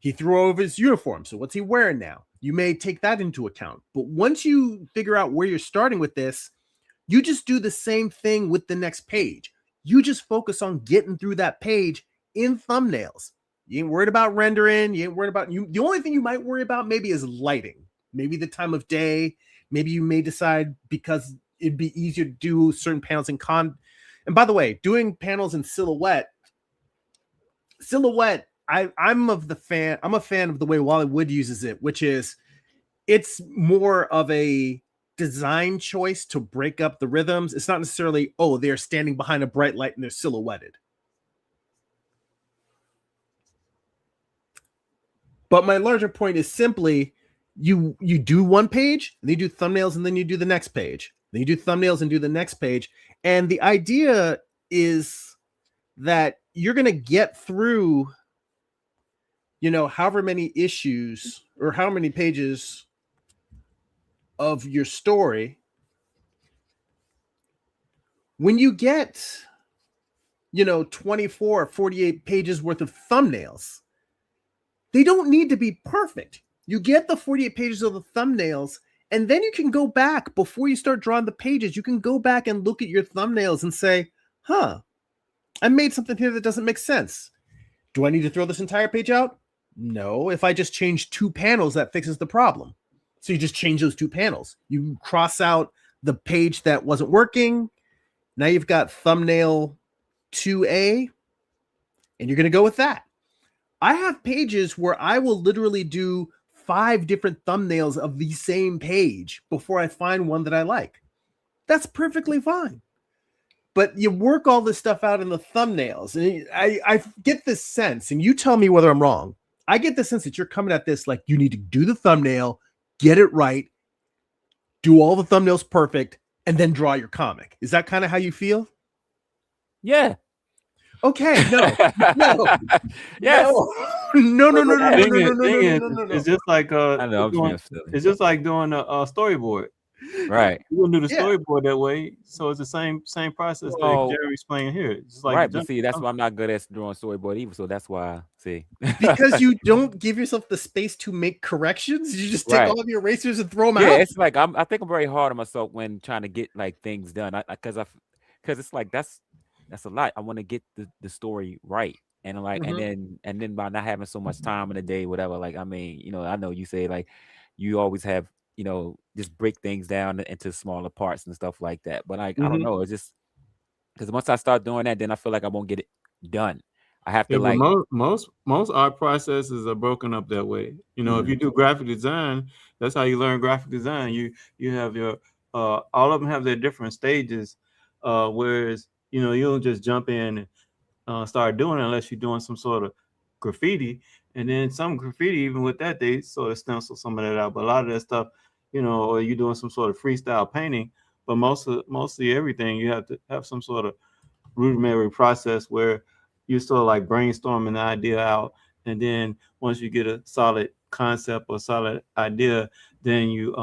He threw over his uniform. So what's he wearing now? You may take that into account. But once you figure out where you're starting with this, you just do the same thing with the next page. You just focus on getting through that page in thumbnails. You ain't worried about rendering. You ain't worried about you. The only thing you might worry about maybe is lighting, maybe the time of day. Maybe you may decide because it'd be easier to do certain panels in con. And by the way, doing panels in silhouette, I'm a fan of the way Wally Wood uses it, which is it's more of a design choice to break up the rhythms. It's not necessarily, oh, they're standing behind a bright light and they're silhouetted. But my larger point is simply you do one page, and then you do thumbnails, and then you do the next page. Then you do thumbnails and do the next page. And the idea is that you're going to get through, however many issues or how many pages of your story. When you get, 24 or 48 pages worth of thumbnails, they don't need to be perfect. You get the 48 pages of the thumbnails, and then you can go back before you start drawing the pages. You can go back and look at your thumbnails and say, I made something here that doesn't make sense. Do I need to throw this entire page out? No. If I just change 2 panels, that fixes the problem. So you just change those 2 panels. You cross out the page that wasn't working. Now you've got thumbnail 2A, and you're going to go with that. I have pages where I will literally do 5 different thumbnails of the same page before I find one that I like. That's perfectly fine. But you work all this stuff out in the thumbnails. And I get this sense, and you tell me whether I'm wrong. I get the sense that you're coming at this like you need to do the thumbnail, get it right, do all the thumbnails perfect, and then draw your comic. Is that kind of how you feel? Yeah. Okay, no. Yes. No. It's just like I know. it's just like doing a storyboard. Right. You're gonna do the Yeah. storyboard that way, so it's the same process Well, that Jerry explained here. It's just like right, but see, that's why I'm not good at drawing storyboard either. So that's why, see, Because you don't give yourself the space to make corrections. You just take Right. all of your erasers and throw them yeah, out. it's like I think I'm very hard on myself when trying to get like things done. Because it's like that's a lot. I want to get the story right, and like Mhm. and then by not having so much time in the day, whatever. Like I mean, I know you say like you always have just break things down into smaller parts and stuff like that. But like I don't Mhm. know, it's just because once I start doing that, then I feel like I won't get it done. I have to Yeah, but like, most art processes are broken up that way. You know, if you do graphic design, that's how you learn graphic design. You have your all of them have their different stages. Whereas you know you don't just jump in and start doing it unless you're doing some sort of graffiti. And then some graffiti, even with that, they sort of stencil some of that out. But a lot of that stuff, you know, or you're doing some sort of freestyle painting. But mostly everything, you have to have some sort of rudimentary process where you sort of like brainstorming the idea out, and then once you get a solid concept or solid idea, then you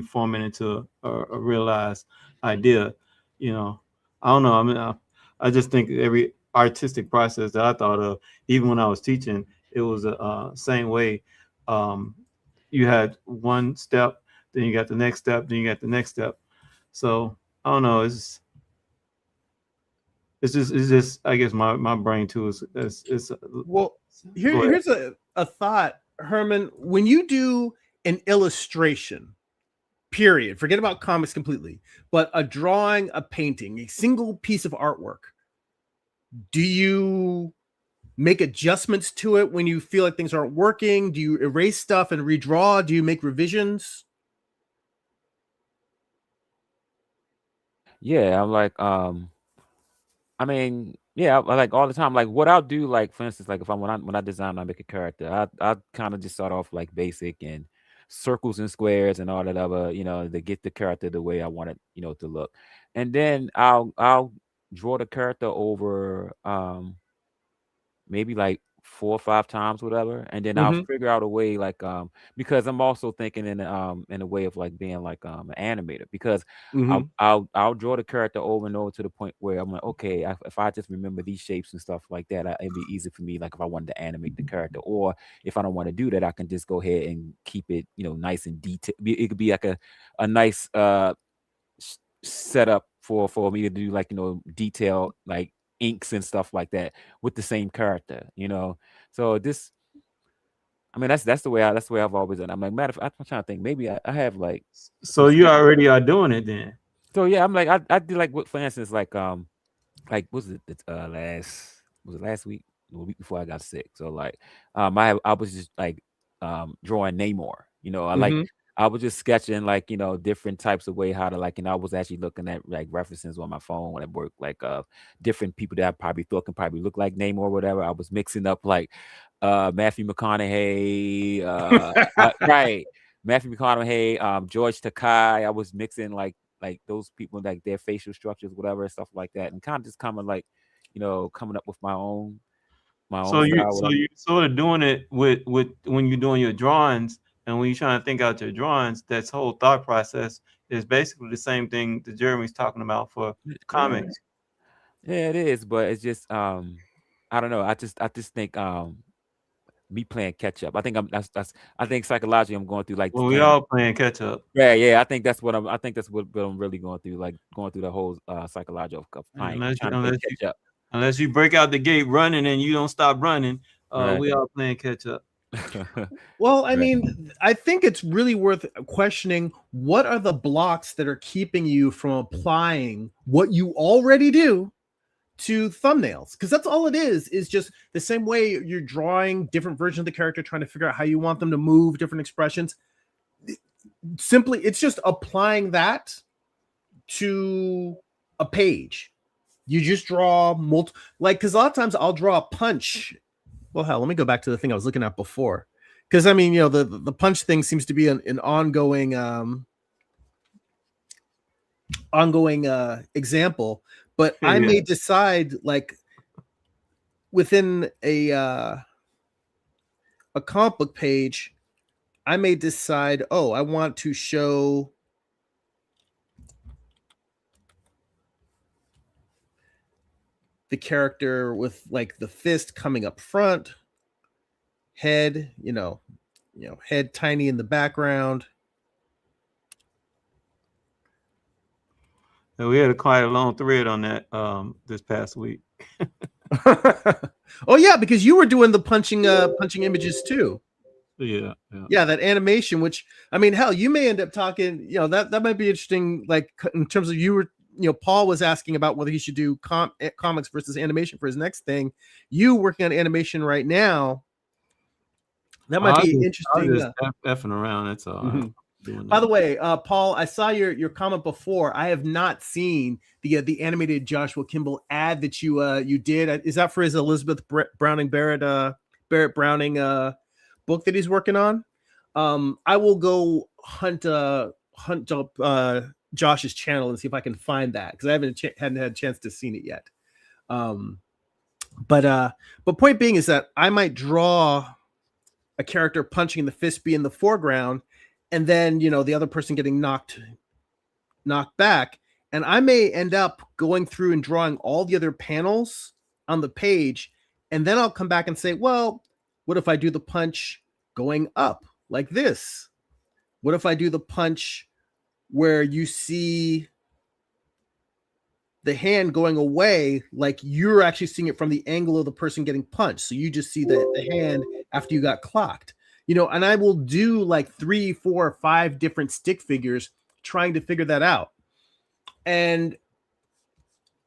form it into a realized idea. You know, I don't know. I mean, I just think every artistic process that I thought of, even when I was teaching, it was the same way. Um, you had one step, then you got the next step, then you got the next step. So I don't know. It's just I guess my brain too is Well, here's a thought, Herman. When you do an illustration, period, forget about comics completely, but a drawing, a painting, a single piece of artwork, do you make adjustments to it when you feel like things aren't working? Do you erase stuff and redraw? Do you make revisions? yeah, I'm like, I mean, yeah, I like all the time. Like what I'll do, like for instance, like if when I design, I make a character, I kind of just start off like basic and circles and squares and all that other, to get the character the way I want it, to look, and then I'll draw the character over, maybe like 4 or 5 times, whatever, and then I'll figure out a way like, because I'm also thinking in a way of like being like, an animator, because I'll draw the character over and over to the point where I'm like, okay, if I just remember these shapes and stuff like that, it'd be easy for me. Like if I wanted to animate the character, or if I don't want to do that, I can just go ahead and keep it, nice and detailed. It could be like a nice setup for me to do, like, detail, like inks and stuff like that with the same character. So this, I mean, that's the way I've always done. I'm like, matter of fact, I'm trying to think, maybe I have like so you already are doing it then. so yeah, I'm like, I did like, what, for instance, like was it last week or the week before I got sick? So like, I was just like, drawing Namor. I was just sketching, like, different types of way how to, like, I was actually looking at like references on my phone when I work, like, different people that I probably thought can probably look like Namor or whatever. I was mixing up like Matthew McConaughey, right, Matthew McConaughey, George Takai. I was mixing like those people, like their facial structures, whatever, and stuff like that, and kind of just coming like, coming up with my own So you style. so you sort of doing it with when you're doing your drawings, and when you're trying to think out your drawings, that whole thought process is basically the same thing that Jeremy's talking about for comics. Yeah, it is, but it's just, I don't know. I just think, me playing catch up. I think that's I think psychologically I'm going through like, Well, we all playing catch up. yeah. I think that's what I'm really going through, like going through the whole psychological of trying to play catch up. Unless you break out the gate running and you don't stop running, Right. we all playing catch up. Well, I mean, I think it's really worth questioning what are the blocks that are keeping you from applying what you already do to thumbnails, because that's all it is just the same way you're drawing different versions of the character, trying to figure out how you want them to move, different expressions. Simply, it's just applying that to a page. You just draw like, because a lot of times I'll draw a punch. Well, hell, let me go back to the thing I was looking at before, because I mean, the punch thing seems to be an ongoing example. But I may decide, like, within a comic book page, I may decide, oh, I want to show the character with like the fist coming up front, head, head tiny in the background. And we had quite a long thread on that this past week. Oh yeah, because you were doing the punching images too. Yeah, that animation, which, I mean, hell, you may end up talking, that might be interesting, like in terms of you were Paul was asking about whether he should do comics versus animation for his next thing. You working on animation right now. That might be interesting. Just effing around. That's all. Mm-hmm. By the way, Paul, I saw your comment before. I have not seen the animated Joshua Kimball ad that you did. Is that for his Elizabeth Browning Barrett Browning book that he's working on? I will go hunt up Josh's channel and see if I can find that, because I hadn't had a chance to see it yet. But point being is that I might draw a character punching in the fist be in the foreground, and then the other person getting knocked back, and I may end up going through and drawing all the other panels on the page, and then I'll come back and say, well, what if I do the punch going up like this? What if I do the punch where you see the hand going away, like you're actually seeing it from the angle of the person getting punched, so you just see the hand after you got clocked? And I will do like 3, 4, 5 different stick figures trying to figure that out. And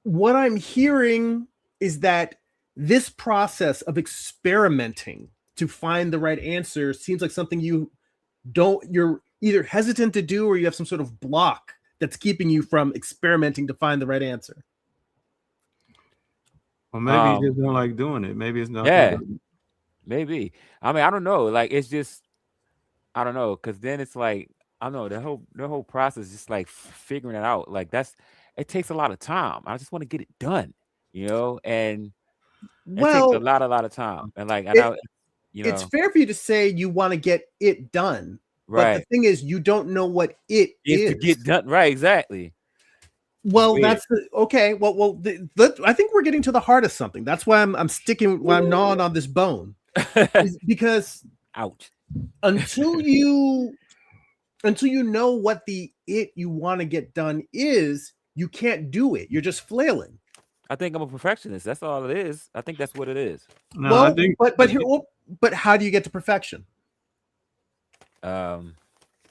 what I'm hearing is that this process of experimenting to find the right answer seems like something you're either hesitant to do, or you have some sort of block that's keeping you from experimenting to find the right answer. Or maybe you just don't like doing it. Maybe it's not. Yeah, maybe. I mean, I don't know. Like, it's just, I don't know, because then it's like, I don't know, the whole process is just like figuring it out. Like, it takes a lot of time. I just want to get it done, and it takes a lot of time. And like, it's fair for you to say you want to get it done. Right. But the thing is, you don't know what it is to get done. Right, exactly. Well, that's okay. Well, I think we're getting to the heart of something. That's why I'm sticking. Why I'm gnawing on this bone, because ouch. Until you know what you want to get done is, you can't do it. You're just flailing. I think I'm a perfectionist. That's all it is. I think that's what it is. No, well, I think, but how do you get to perfection? Trial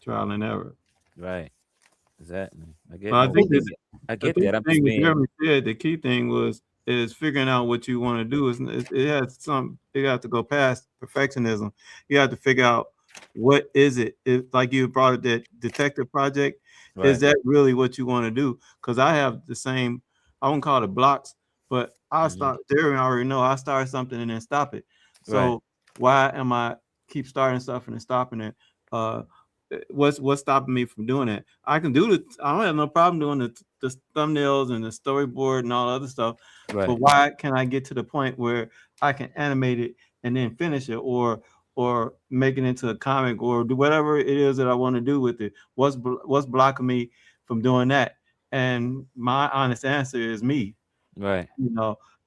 and error. Right. Exactly. I get that. I'm just saying. The key thing is figuring out what you want to do. You have to go past perfectionism. You have to figure out, what is it? Like you brought up that detective project, right. Is that really what you want to do? Because I have the same, I won't call it blocks, but I'll start. Darren already know I start something and then stop it. So why am I keep starting stuff and then stopping it? What's stopping me from doing it? I can do it. I don't have no problem doing the thumbnails and the storyboard and all other stuff. Right. But why can I get to the point where I can animate it and then finish it, or make it into a comic, or do whatever it is that I want to do with it? What's blocking me from doing that? And my honest answer is me. Right.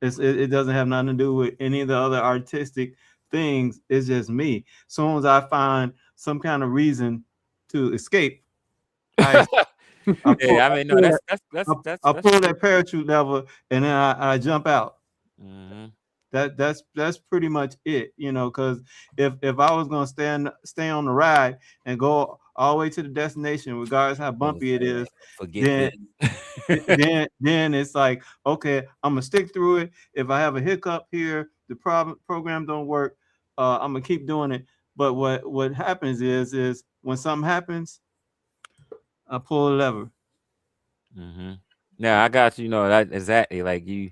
It doesn't have nothing to do with any of the other artistic things. It's just me. As soon as I find some kind of reason to escape, I pull that parachute lever and then I jump out. Mm-hmm. That's pretty much it, because if I was gonna stay on the ride and go all the way to the destination, regardless how bumpy it is, then it's like, okay, I'm gonna stick through it. If I have a hiccup here, the program don't work, I'm gonna keep doing it. But what happens is when something happens, I pull a lever. Mm-hmm. Yeah, I got you. That exactly. Like you,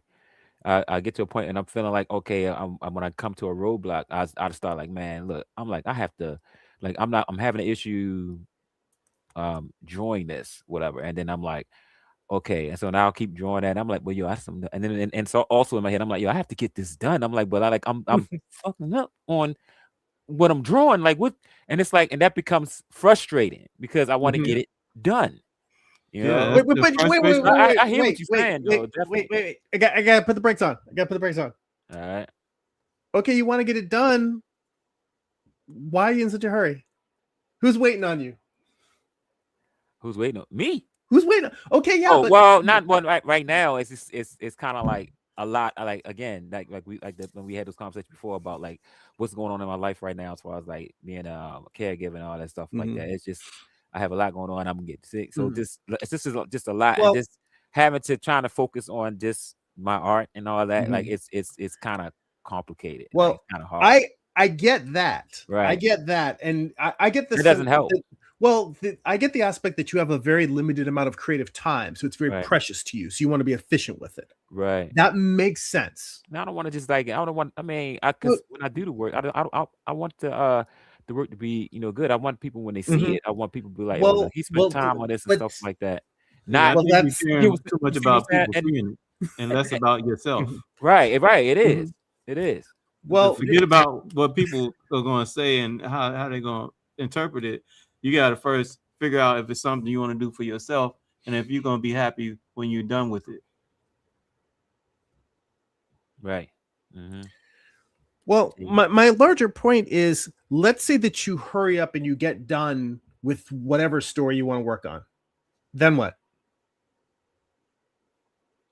I get to a point and I'm feeling like, okay, I'm when I come to a roadblock, I start like, man, look, I'm like, I have to, like, I'm having an issue, drawing this, whatever, and then I'm like, okay, and so now I'll keep drawing that. And I'm like, well, yo, and then and so also in my head, I'm like, yo, I have to get this done. I'm like, but I'm fucking up on what I'm drawing, like what, and it's like, and that becomes frustrating because I want to get it done. Wait. I hear what you're saying, though. Wait. I gotta put the brakes on. All right. Okay, you want to get it done. Why are you in such a hurry? Who's waiting on you? Who's waiting on me? Who's waiting? Okay, yeah. Oh, well, not one right now. It's just, it's kind of like a lot. Like again, when we had those conversations before about like what's going on in my life right now as far as like being a caregiver and all that stuff like that. It's just I have a lot going on. I'm gonna get sick, so it's just a lot. Well, having to trying to focus on just my art and all that, like Mhm. it's kind of complicated. Like Well, it's kind of hard. I get that. I Right. get that, and I get the It doesn't sense help. that, well, I get the aspect that you have a very limited amount of creative time, so it's very Right. precious to you. So you want to be efficient with it. Right. That makes sense. Now I don't want to just like I don't want. I mean, Well, because when I do the work, I want the work to be good. I want people when they see mhm. it, I want people to be like, oh, look, Well, he spent well, time on this and but stuff like that. Yeah, I Not well, think you're that's you, caring too you much see what about I'm saying? people seeing it and less And- about yourself. mhm. right, it is, Mhm. it is. To Well, forget about what people are going to say and how they're going to interpret it, you got to first figure out if it's something you want to do for yourself and if you're going to be happy when you're done with it. Right. Mm-hmm. well, See, my larger point is, let's say that you hurry up and you get done with whatever story you want to work on. Then what?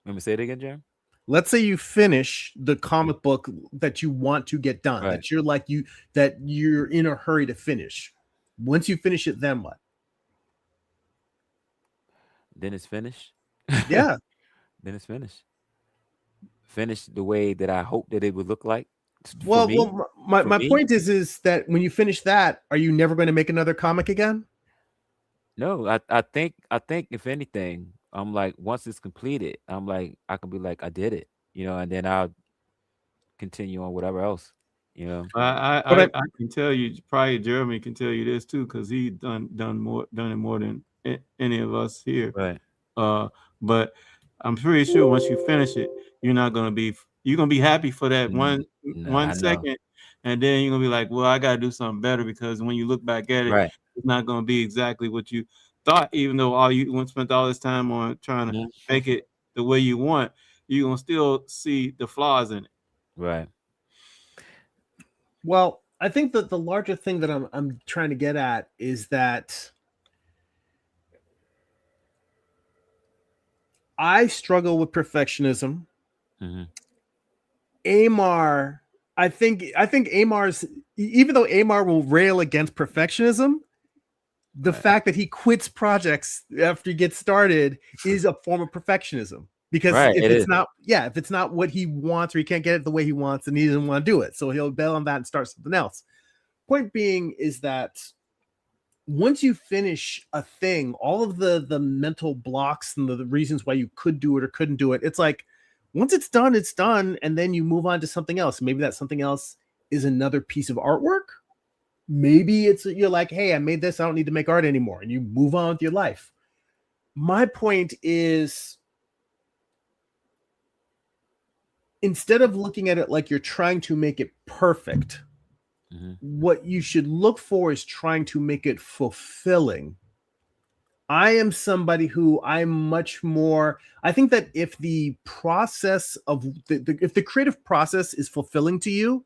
let me say it again, Jim. Let's say you finish the comic book that you want to get done, Right. that you're in a hurry to finish. Once you finish it, then what? Then it's finished. Yeah. Then it's finished. Finished the way that I hoped that it would look like for Well, me. For my me, point is that when you finish that, are you never going to make another comic again? no. I think if anything, I'm like once it's completed, I'm like I can be like I did it, and then I'll continue on whatever else, you know. But I can tell you, probably Jeremy can tell you this too, because he done it more than any of us here. Right. Uh, but I'm pretty sure once you finish it, you're gonna be happy for that Mm, nah, one I know. second, and then you're gonna be like, well, I gotta do something better because when you look back at it, Right. it's not gonna be exactly what you thought. Even though all you spent all this time on trying to Mhm. make it the way you want, you're gonna still see the flaws in it. Right. well, I think that the larger thing that I'm trying to get at is that I struggle with perfectionism. Hmm. Amar, I think Amar's, even though Amar will rail against perfectionism, the Right. fact that he quits projects after he gets started is a form of perfectionism. Because Right. It is. if it's not what he wants or he can't get it the way he wants, then he doesn't want to do it. So he'll bail on that and start something else. Point being is that once you finish a thing, all of the mental blocks and the reasons why you could do it or couldn't do it, it's like once it's done, and then you move on to something else. Maybe that something else is another piece of artwork. Maybe you're like, hey, I made this, I don't need to make art anymore, and you move on with your life. My point is, instead of looking at it like you're trying to make it perfect, what you should look for is trying to make it fulfilling. I am somebody who I'm much more. I think that if the process of if the creative process is fulfilling to you,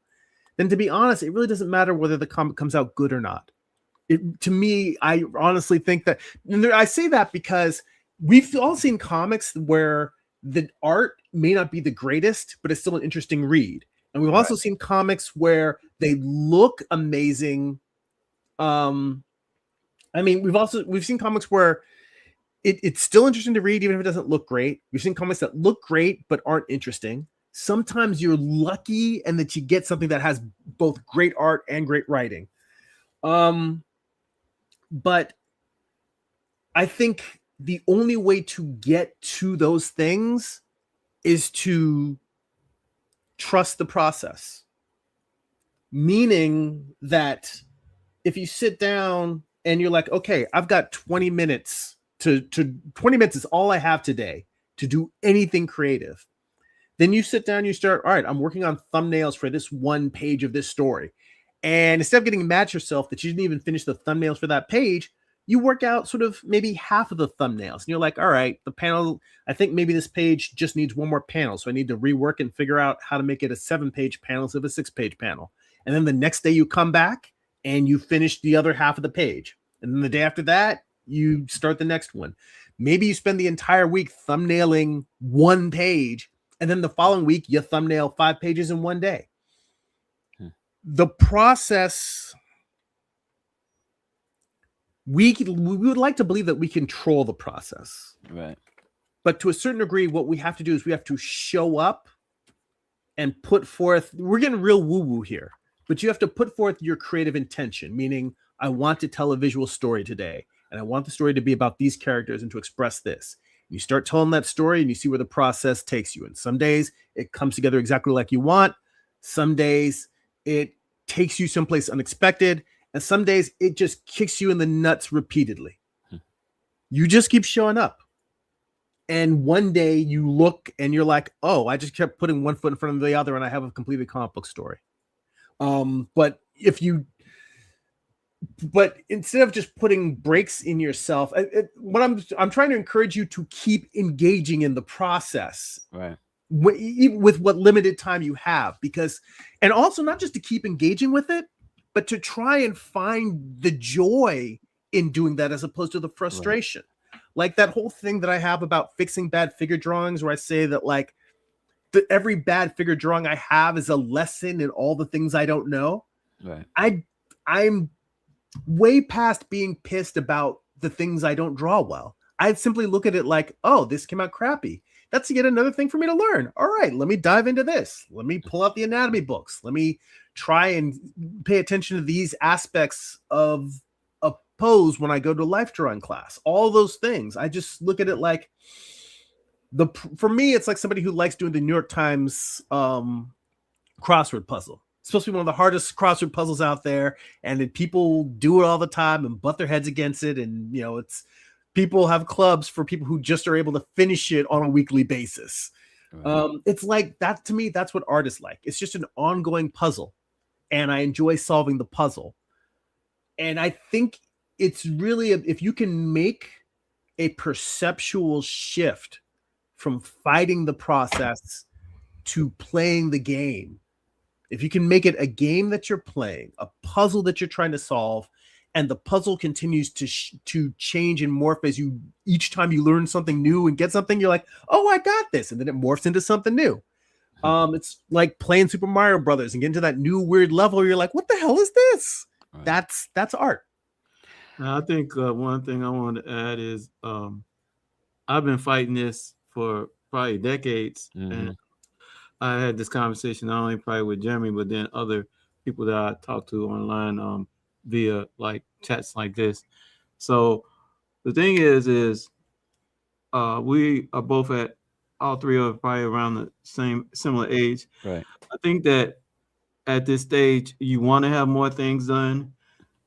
then to be honest, it really doesn't matter whether the comic comes out good or not. To me, I honestly think that, and I say that because we've all seen comics where the art may not be the greatest, but it's still an interesting read. And we've also seen comics where they look amazing. I mean, we've seen comics where it's still interesting to read, even if it doesn't look great. We've seen comics that look great but aren't interesting. Sometimes you're lucky and that you get something that has both great art and great writing. But I think the only way to get to those things is to trust the process. Meaning that if you sit down and you're like, okay, I've got 20 minutes to 20 minutes is all I have today to do anything creative. Then you sit down, you start, all right, I'm working on thumbnails for this one page of this story. And instead of getting mad at yourself that you didn't even finish the thumbnails for that page, you work out sort of maybe half of the thumbnails. And you're like, all right, the panel, I think maybe this page just needs one more panel. So I need to rework and figure out how to make it a 7-page panel instead of a 6-page panel. And then the next day you come back and you finish the other half of the page. And then the day after that, you start the next one. Maybe you spend the entire week thumbnailing one page, and then the following week you thumbnail 5 pages in one day. The process, we would like to believe that we control the process. Right. But to a certain degree, what we have to do is we have to show up and put forth, we're getting real woo-woo here, but you have to put forth your creative intention, meaning I want to tell a visual story today, and I want the story to be about these characters and to express this. You start telling that story and you see where the process takes you. And some days it comes together exactly like you want. Some days it takes you someplace unexpected. And some days it just kicks you in the nuts repeatedly. You just keep showing up. And one day you look and you're like, oh, I just kept putting one foot in front of the other and I have a completed comic book story. But instead of just putting breaks in yourself, I'm trying to encourage you to keep engaging in the process, right? With what limited time you have, and also not just to keep engaging with it, but to try and find the joy in doing that as opposed to the frustration. Right. Like that whole thing that I have about fixing bad figure drawings, where I say that like every bad figure drawing I have is a lesson in all the things I don't know. Right. I'm way past being pissed about the things I don't draw well. I simply look at it like, oh, this came out crappy. That's yet another thing for me to learn. All right, let me dive into this. Let me pull out the anatomy books. Let me try and pay attention to these aspects of a pose when I go to life drawing class. All those things. I just look at it like for me, it's like somebody who likes doing the New York Times crossword puzzle. It's supposed to be one of the hardest crossword puzzles out there, and people do it all the time and butt their heads against it. And it's people have clubs for people who just are able to finish it on a weekly basis. Right. It's like that to me. That's what art is like. It's just an ongoing puzzle, and I enjoy solving the puzzle. And I think it's really if you can make a perceptual shift from fighting the process to playing the game. If you can make it a game that you're playing, a puzzle that you're trying to solve, and the puzzle continues to change and morph as each time you learn something new and get something, you're like, oh, I got this. And then it morphs into something new. It's like playing Super Mario Brothers and getting to that new weird level where you're like, what the hell is this? Right. That's art. Now, I think one thing I wanted to add is I've been fighting this for probably decades. Mm-hmm. And I had this conversation not only probably with Jeremy, but then other people that I talk to online via like chats like this. So the thing is we are both at all three of us probably around the similar age. Right. I think that at this stage you want to have more things done,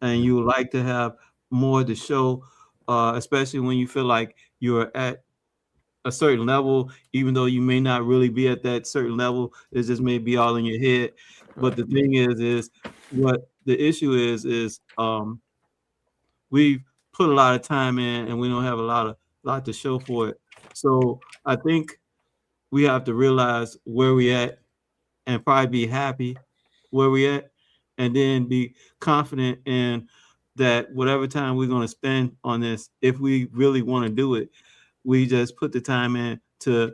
and you would like to have more to show, especially when you feel like you're at a certain level, even though you may not really be at that certain level. It just may be all in your head. But the thing is what the issue is we've put a lot of time in and we don't have a lot to show for it. So I think we have to realize where we at and probably be happy where we at, and then be confident in that whatever time we're going to spend on this, if we really want to do it, we just put the time in to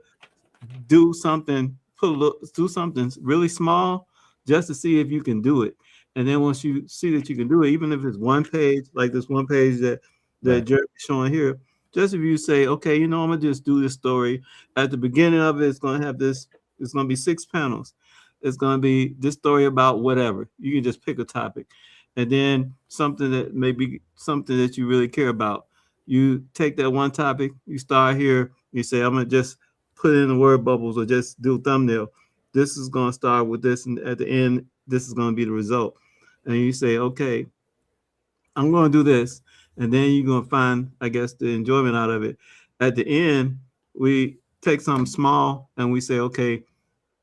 do something, do something really small just to see if you can do it. And then once you see that you can do it, even if it's one page, like this one page that right. Jerry's showing here, just if you say, okay, I'm going to just do this story. At the beginning of it, it's going to have this, it's going to be 6 panels. It's going to be this story about whatever. You can just pick a topic. And then something that may be something that you really care about. You take that one topic, you start here, you say, I'm going to just put in the word bubbles or just do a thumbnail. This is going to start with this, and at the end, this is going to be the result. And you say, okay, I'm going to do this. And then you're going to find, I guess, the enjoyment out of it. At the end, we take something small and we say, okay,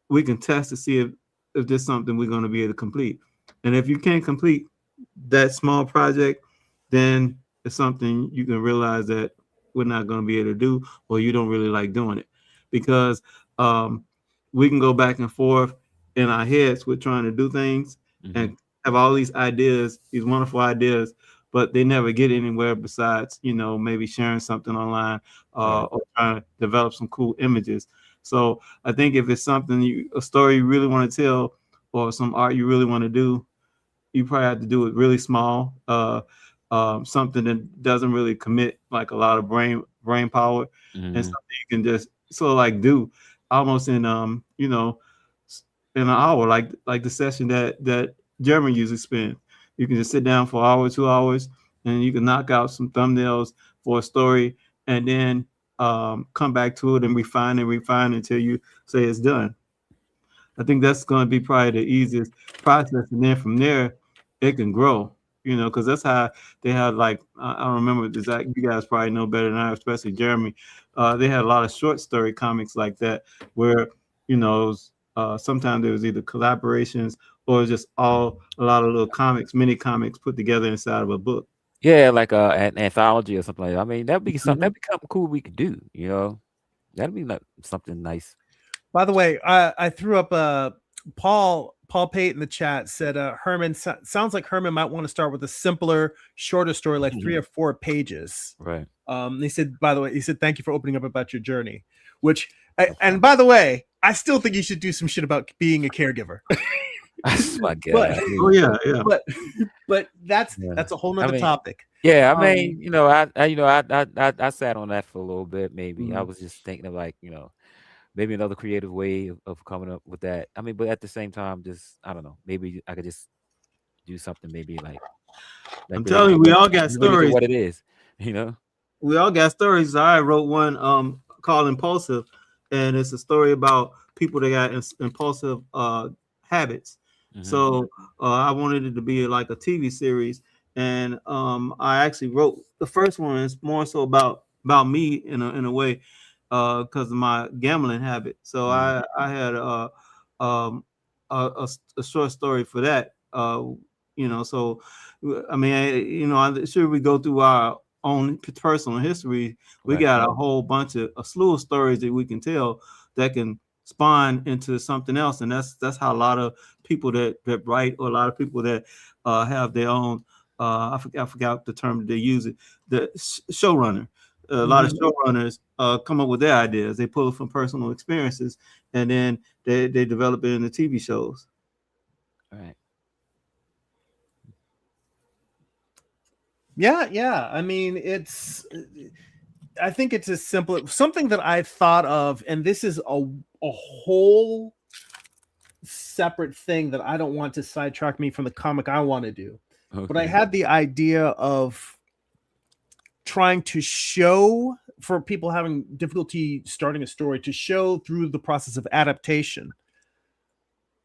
we can test to see if there's something we're going to be able to complete. And if you can't complete that small project, then it's something you can realize that we're not going to be able to do, or you don't really like doing it. Because we can go back and forth in our heads with trying to do things and have all these ideas, these wonderful ideas, but they never get anywhere besides, maybe sharing something online or trying to develop some cool images. So I think if it's something, a story you really want to tell or some art you really want to do, you probably have to do it really small, something that doesn't really commit like a lot of brain brain power and Mm-hmm. something you can just sort of like do almost in in an hour, like the session that Jeremy usually spends. You can just sit down for an hour, 2 hours, and you can knock out some thumbnails for a story, and then come back to it and refine until you say it's done. I think that's going to be probably the easiest process, and then from there, it can grow. Because that's how they had like I don't remember the exact. You guys probably know better than I, especially Jeremy. They had a lot of short story comics like that, where it was, sometimes there was either collaborations or just all a lot of little comics, mini comics put together inside of a book. Yeah, like an anthology or something like that. I mean, that'd be something. Mhm. That'd be something cool we could do. That'd be like something nice. By the way, I threw up Paul Pate in the chat said Herman sounds like Herman might want to start with a simpler, shorter story, like 3 or 4 pages. Right. He said, by the way, thank you for opening up about your journey. And by the way, I still think you should do some shit about being a caregiver. That's my God. But, Oh yeah, yeah. but that's Yeah. a whole nother topic. Yeah, I mean, I sat on that for a little bit. Maybe I was just thinking of like, maybe another creative way of coming up with that. I mean, but at the same time, just I don't know. Maybe I could just do something. Maybe like I'm really telling you, we all got really to stories. what it is. You know. We all got stories. I wrote one called Impulsive, and it's a story about people that got impulsive habits. So I wanted it to be like a TV series, and I actually wrote the first one is more so about me in a way because of my gambling habit. So I had um a short story for that. So I mean, I'm sure we go through our own personal history. We Right. got a whole bunch of a slew of stories that we can tell that can spawn into something else, and that's how a lot of people that write, or a lot of people that have their own I forgot the term that they use it, the showrunner. A lot of showrunners come up with their ideas. They pull it from personal experiences, and then they develop it into TV shows. All right. Yeah. I mean, I think it's as simple something that I thought of, and this is a whole separate thing that I don't want to sidetrack me from the comic I want to do. Okay. But I had the idea of trying to show, for people having difficulty starting a story, to show through the process of adaptation.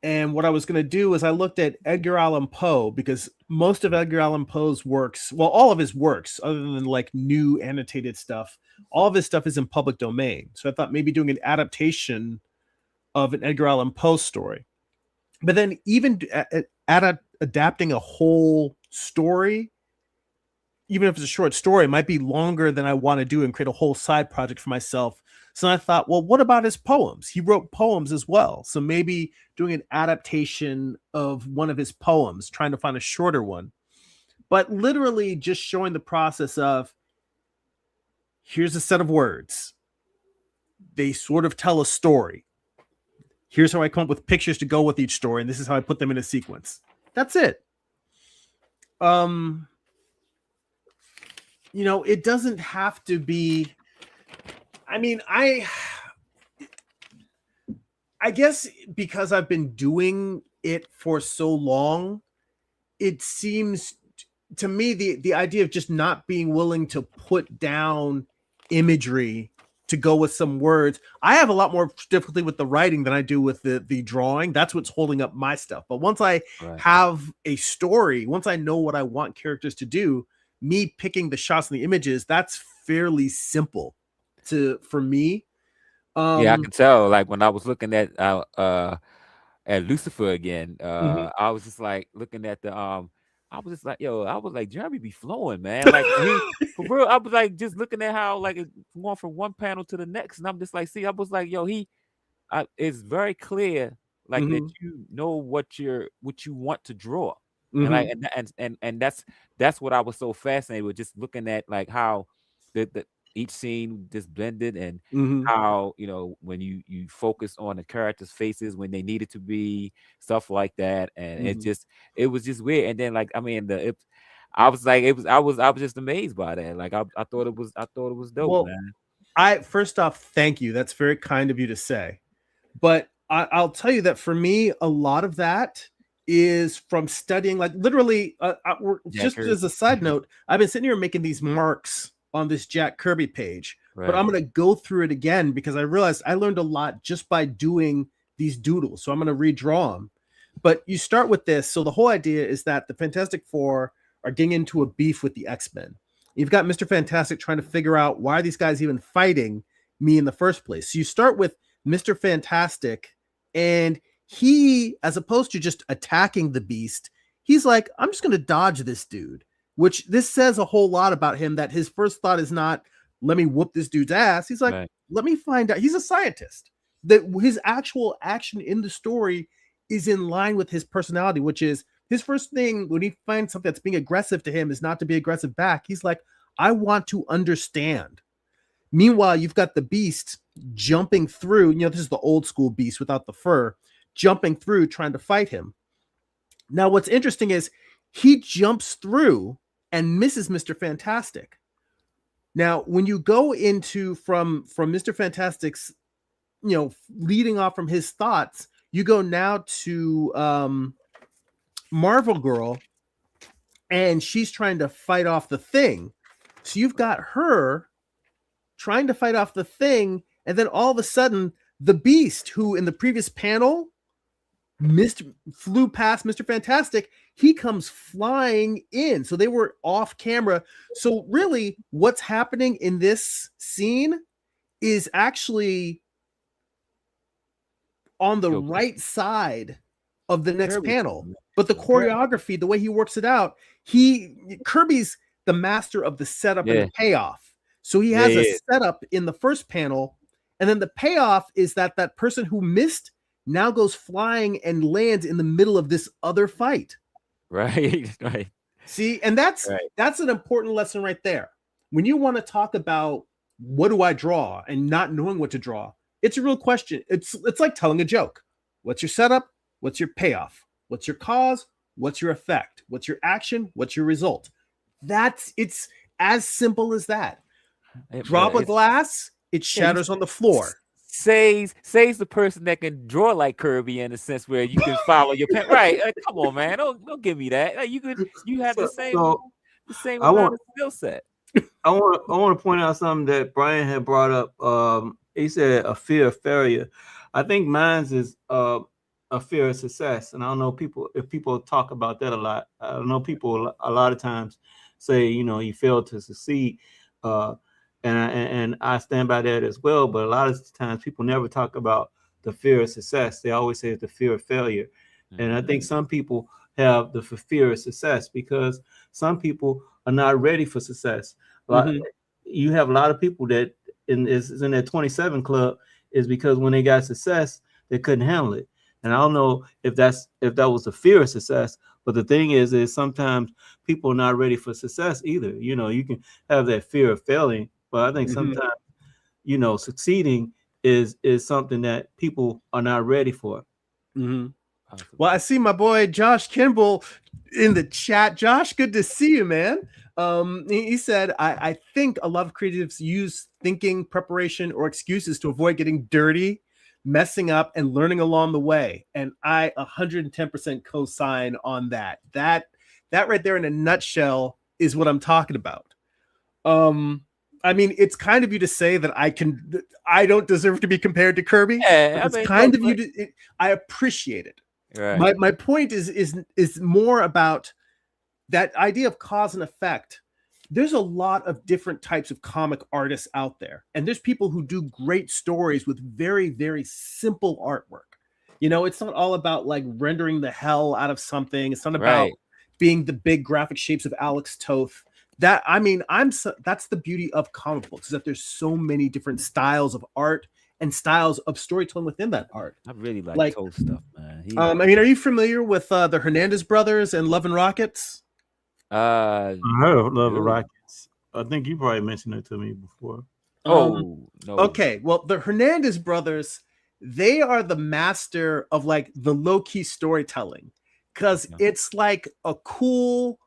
And what I was going to do is I looked at Edgar Allan Poe, because most of Edgar Allan Poe's works, well, all of his works, other than like new annotated stuff, all of his stuff is in public domain. So I thought maybe doing an adaptation of an Edgar Allan Poe story. But then even adapting a whole story, even if it's a short story, might be longer than I want to do and create a whole side project for myself. So I thought, well, what about his poems? He wrote poems as well. So maybe doing an adaptation of one of his poems, trying to find a shorter one. But literally just showing the process of, here's a set of words. They sort of tell a story. Here's how I come up with pictures to go with each story, and this is how I put them in a sequence. That's it. It doesn't have to be. I mean, I guess because I've been doing it for so long, it seems to me the idea of just not being willing to put down imagery to go with some words. I have a lot more difficulty with the writing than I do with the drawing. That's what's holding up my stuff. But once I have a story, once I know what I want characters to do, me picking the shots and the images, that's fairly simple for me. Yeah, I can tell. Like when I was looking at Lucifer again, I was just like looking at the I was just like, yo, I was like, Jeremy be flowing, man. Like for real, I was like just looking at how like it's going from one panel to the next, and I'm just like, see, I was like, yo, it's very clear, like that you know what you want to draw, and like and that's what I was so fascinated with, just looking at like how the each scene just blended, and how when you focus on the characters' faces when they needed to be, stuff like that, and it was just weird. And then like I mean I was like, I was just amazed by that. Like I thought it was dope, Well, man. first off, thank you. That's very kind of you to say. But I'll tell you that for me, a lot of that is from studying, like literally, Jack just as a Kirby. side note, I've been sitting here making these marks on this Jack Kirby page, but Right. I'm going to go through it again because I realized I learned a lot just by doing these doodles. So I'm going to redraw them. But you start with this. So the whole idea is that the Fantastic Four are getting into a beef with the X-Men. You've got Mr. Fantastic trying to figure out why are these guys even fighting me in the first place. So you start with Mr. Fantastic, and he, as opposed to just attacking the Beast, he's like, I'm just going to dodge this dude, which this says a whole lot about him, that his first thought is not, let me whoop this dude's ass. He's like, Right. let me find out. He's a scientist. That his actual action in the story is in line with his personality, which is his first thing when he finds something that's being aggressive to him is not to be aggressive back. He's like, I want to understand. Meanwhile, you've got the Beast jumping through. This is the old school Beast without the fur, jumping through, trying to fight him. Now, what's interesting is he jumps through and misses Mr. Fantastic. Now, when you go into from Mr. Fantastic's, leading off from his thoughts, you go now to Marvel Girl, and she's trying to fight off the Thing. So you've got her trying to fight off the Thing, and then all of a sudden, the Beast, who in the previous panel flew past Mr. Fantastic, he comes flying in. So they were off camera. So really, what's happening in this scene is actually on the right side of the next panel. But the choreography, the way he works it out, Kirby's the master of the setup and the payoff. So he has a setup in the first panel, and then the payoff is that person who missed now goes flying and lands in the middle of this other fight. Right. See, and that's an important lesson right there. When you want to talk about what do I draw and not knowing what to draw, it's a real question. It's like telling a joke. What's your setup? What's your payoff? What's your cause? What's your effect? What's your action? What's your result? It's as simple as that. Drop a glass, it shatters on the floor. Says the person that can draw like Kirby in a sense where you can follow your pen. Right? Come on, man! Don't give me that. Like, you have the same amount of skill set. I want to point out something that Brian had brought up. He said a fear of failure. I think mine's is a fear of success, and I don't know if people talk about that a lot. I don't know people a lot of times say you failed to succeed. And I stand by that as well. But a lot of times people never talk about the fear of success. They always say it's the fear of failure. Mm-hmm. And I think some people have the fear of success because some people are not ready for success. You have a lot of people that is in that 27 club is because when they got success, they couldn't handle it. And I don't know if that was the fear of success. But the thing is sometimes people are not ready for success either. You can have that fear of failing. But I think sometimes, succeeding is something that people are not ready for. Mm-hmm. Well, I see my boy Josh Kimball in the chat. Josh, good to see you, man. He said, I think a lot of creatives use thinking, preparation, or excuses to avoid getting dirty, messing up, and learning along the way. And I 110% co-sign on that. That right there in a nutshell is what I'm talking about. I mean, it's kind of you to say that I don't deserve to be compared to Kirby. Yeah, it's kind of you to. I appreciate it. Right. My point is more about that idea of cause and effect. There's a lot of different types of comic artists out there, and there's people who do great stories with very, very simple artwork. It's not all about like rendering the hell out of something. It's not about being the big graphic shapes of Alex Toth. That's the beauty of comic books, is that there's so many different styles of art and styles of storytelling within that art. I really like Toth stuff, man. Are you familiar with the Hernandez brothers and Love and Rockets? I heard of Love and Rockets. I think you probably mentioned it to me before. No. Okay, well, the Hernandez brothers, they are the master of like the low-key storytelling, because it's like a cool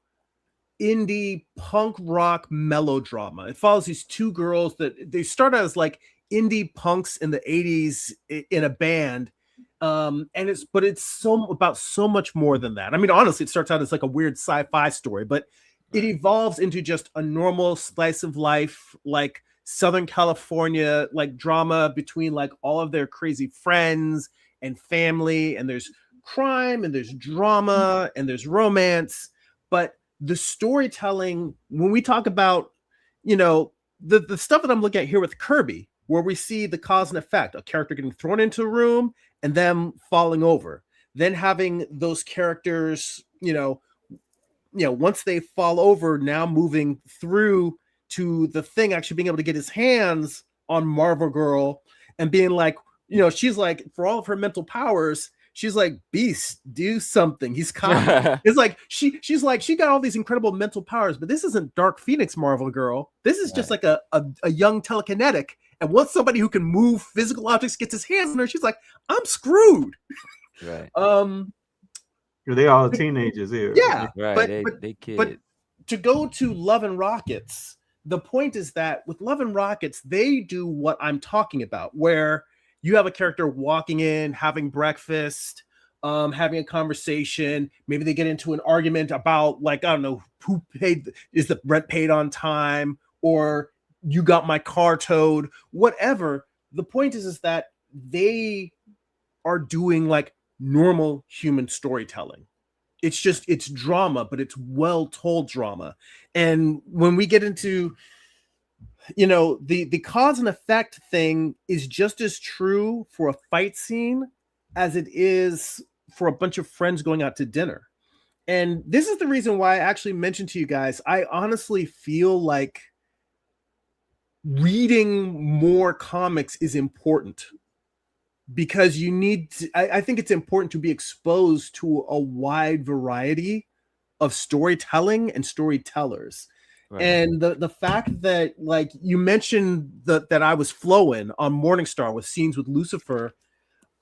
indie punk rock melodrama. It follows these two girls that they start out as like indie punks in the 80s in a band. And it's so about so much more than that. I mean, honestly, it starts out as like a weird sci-fi story, but it evolves into just a normal slice of life, like Southern California, like drama between like all of their crazy friends and family, and there's crime and there's drama and there's romance. But the storytelling, when we talk about, the stuff that I'm looking at here with Kirby, where we see the cause and effect, a character getting thrown into a room and them falling over, then having those characters, once they fall over, now moving through to the thing, actually being able to get his hands on Marvel Girl and being like, she's like, for all of her mental powers, she's like, Beast, do something. He's coming. It's like she's like, she got all these incredible mental powers, but this isn't Dark Phoenix Marvel Girl. This is just like a young telekinetic. And once somebody who can move physical objects gets his hands on her, she's like, I'm screwed. Right. They all teenagers here. Yeah. Right. They kids. But to go to Love and Rockets, the point is that with Love and Rockets, they do what I'm talking about, where you have a character walking in, having breakfast, having a conversation. Maybe they get into an argument about, like, I don't know, is the rent paid on time, or you got my car towed, whatever. The point is that they are doing like normal human storytelling. It's drama, but it's well told drama. And when we get into, the cause and effect thing is just as true for a fight scene as it is for a bunch of friends going out to dinner. And this is the reason why I actually mentioned to you guys, I honestly feel like reading more comics is important, because you need to, I think it's important to be exposed to a wide variety of storytelling and storytellers. Right. And the fact that, like, you mentioned that I was flowing on Morningstar with scenes with Lucifer,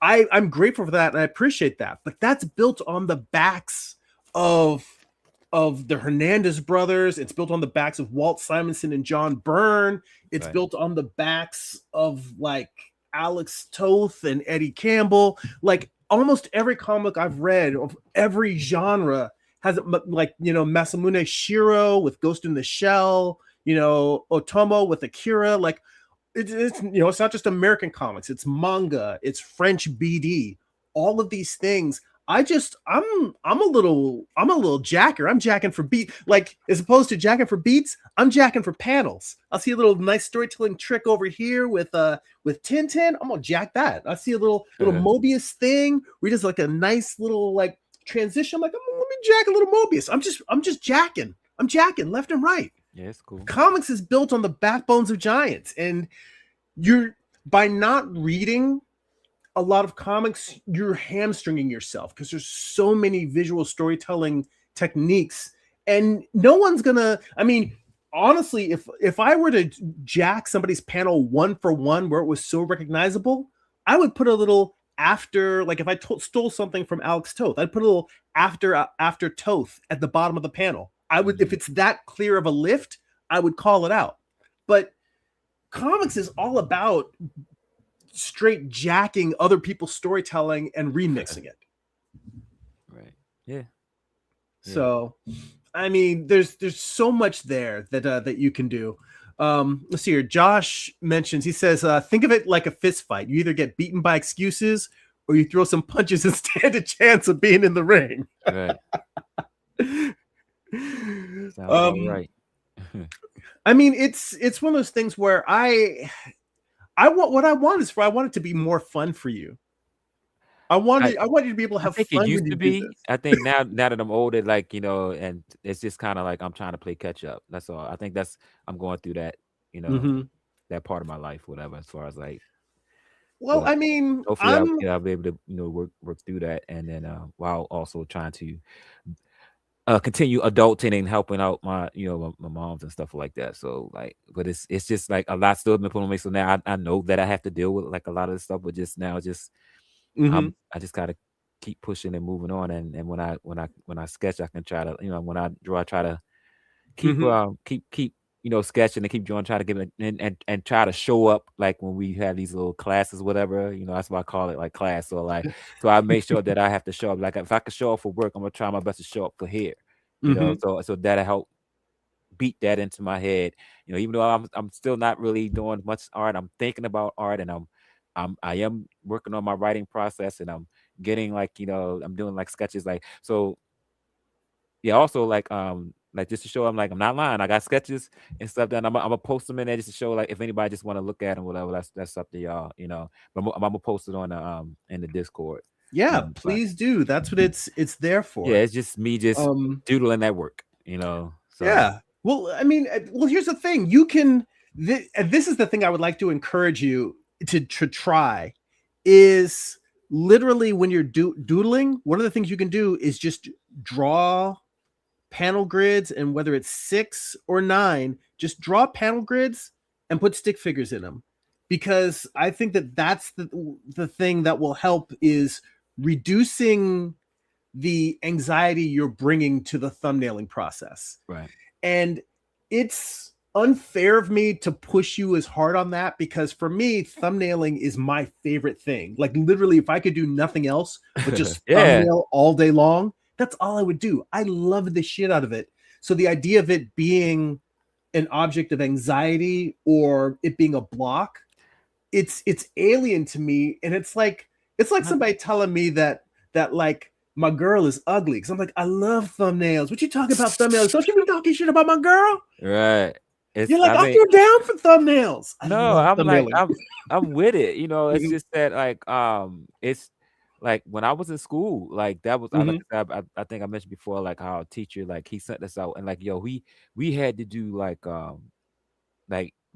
I'm grateful for that and I appreciate that. But that's built on the backs of the Hernandez brothers. It's built on the backs of Walt Simonson and John Byrne. It's built on the backs of like Alex Toth and Eddie Campbell. Like almost every comic I've read of every genre has, like, Masamune Shiro with Ghost in the Shell, Otomo with Akira. Like it's not just American comics, it's manga, it's French BD, all of these things. I'm a little jacker. I'm jacking for beat, like, as opposed to jacking for beats, I'm jacking for panels. I'll see a little nice storytelling trick over here with Tintin. I'm gonna jack that. I see a little Mobius thing where he does like a nice little like transition. I'm like, let me jack a little Mobius. I'm just jacking. I'm jacking left and right. Yeah, it's cool. Comics is built on the backbones of giants, and by not reading a lot of comics, you're hamstringing yourself because there's so many visual storytelling techniques, and no one's gonna, I mean, honestly, if I were to jack somebody's panel one for one where it was so recognizable, I would put a little after, like if I stole something from Alex Toth, I'd put a little after Toth at the bottom of the panel. I would, if it's that clear of a lift, I would call it out. But comics is all about straight jacking other people's storytelling and remixing it. Right. Yeah. So, I mean, there's so much there that you can do. Let's see here. Josh mentions, he says, think of it like a fist fight. You either get beaten by excuses or you throw some punches and stand a chance of being in the ring. Right. Sounds right. I mean, it's one of those things where I want, what I want it to be more fun for you. I want you to be able to have fun. It used to be. I think now that I'm older, like, and it's just kind of like I'm trying to play catch up. That's all. I think I'm going through that, that part of my life, whatever, as far as like. Well, I mean, hopefully I'll be able to, work through that, and then while also trying to continue adulting and helping out my my moms and stuff like that. So like, but it's just like a lot still been put on me. So now I know that I have to deal with like a lot of this stuff, but just now I just gotta keep pushing and moving on. And when I sketch, I can try to, when I draw, I try to keep sketching and keep drawing, try to give it and try to show up like when we have these little classes, whatever, that's why I call it like class. So I make sure that I have to show up. Like if I can show up for work, I'm gonna try my best to show up for here. So that'll help beat that into my head. Even though I'm still not really doing much art, I'm thinking about art, and I am working on my writing process, and I'm getting I'm doing like sketches, like so. Yeah, also like just to show I'm not lying. I got sketches and stuff done. I'm gonna post them in there just to show like if anybody just want to look at them, whatever. That's up to y'all, But I'm gonna post it on the in the Discord. Yeah, please do. That's what it's there for. Yeah, it's just me just doodling that work, So yeah. Well, I mean, here's the thing. You can. This is the thing I would like to encourage you to try. Is literally when you're doodling, one of the things you can do is just draw panel grids, and whether it's 6 or 9, just draw panel grids and put stick figures in them, because I think that's the thing that will help is reducing the anxiety you're bringing to the thumbnailing process. Right. And it's unfair of me to push you as hard on that, because for me, thumbnailing is my favorite thing. Like literally, if I could do nothing else but just thumbnail all day long, that's all I would do. I love the shit out of it. So the idea of it being an object of anxiety or it being a block, it's alien to me. And it's like somebody telling me that like my girl is ugly, because I'm like, I love thumbnails. What you talking about thumbnails? Don't you be talking shit about my girl? Right. You're like, I feel down for thumbnails. I'm with it. It's just that it's like when I was in school, like that was I think I mentioned before, like how a teacher, like he sent us out and like, yo, we had to do like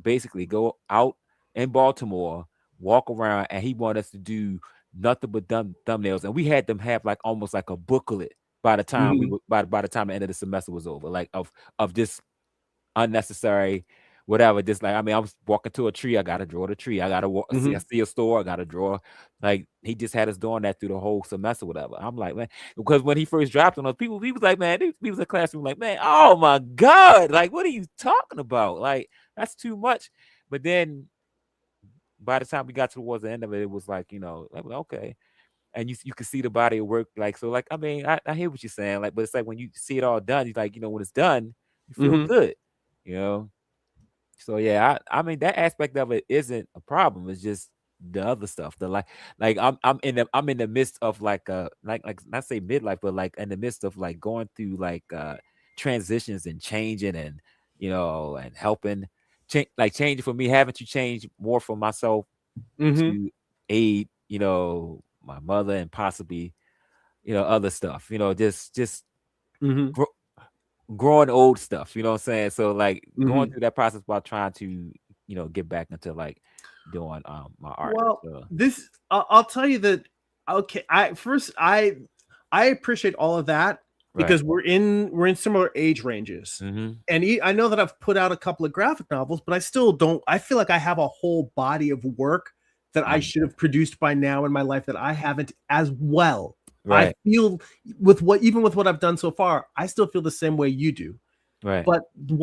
basically go out in Baltimore, walk around, and he wanted us to do nothing but thumbnails, and we had them have like almost like a booklet by the time by the time the end of the semester was over, like of this unnecessary whatever. Just like, I mean, I was walking to a tree, I gotta draw the tree. I gotta walk, see a store, I gotta draw. Like he just had us doing that through the whole semester, whatever. I'm like, man, because when he first dropped on us, people, he was like, man, he was in the classroom like, man, oh my God, like what are you talking about? Like that's too much. But then by the time we got towards the end of it, it was like, like, okay. And you can see the body of work, like, so like, I mean, I hear what you're saying, like, but it's like when you see it all done, you like, when it's done, you feel good, So yeah, I mean that aspect of it isn't a problem. It's just the other stuff. The like I'm in the midst of like not say midlife, but like in the midst of like going through like transitions and changing and and helping changing for me, having to change more for myself to aid my mother and possibly other stuff. Just growing old stuff, you know what I'm saying? So like going through that process while trying to, get back into like doing my art. Well, this I'll tell you that okay, I appreciate all of that because we're in similar age ranges. And I know that I've put out a couple of graphic novels, but I still don't, I feel like I have a whole body of work that I should have produced by now in my life that I haven't as well. Right. I feel even with what I've done so far, I still feel the same way you do. Right. But the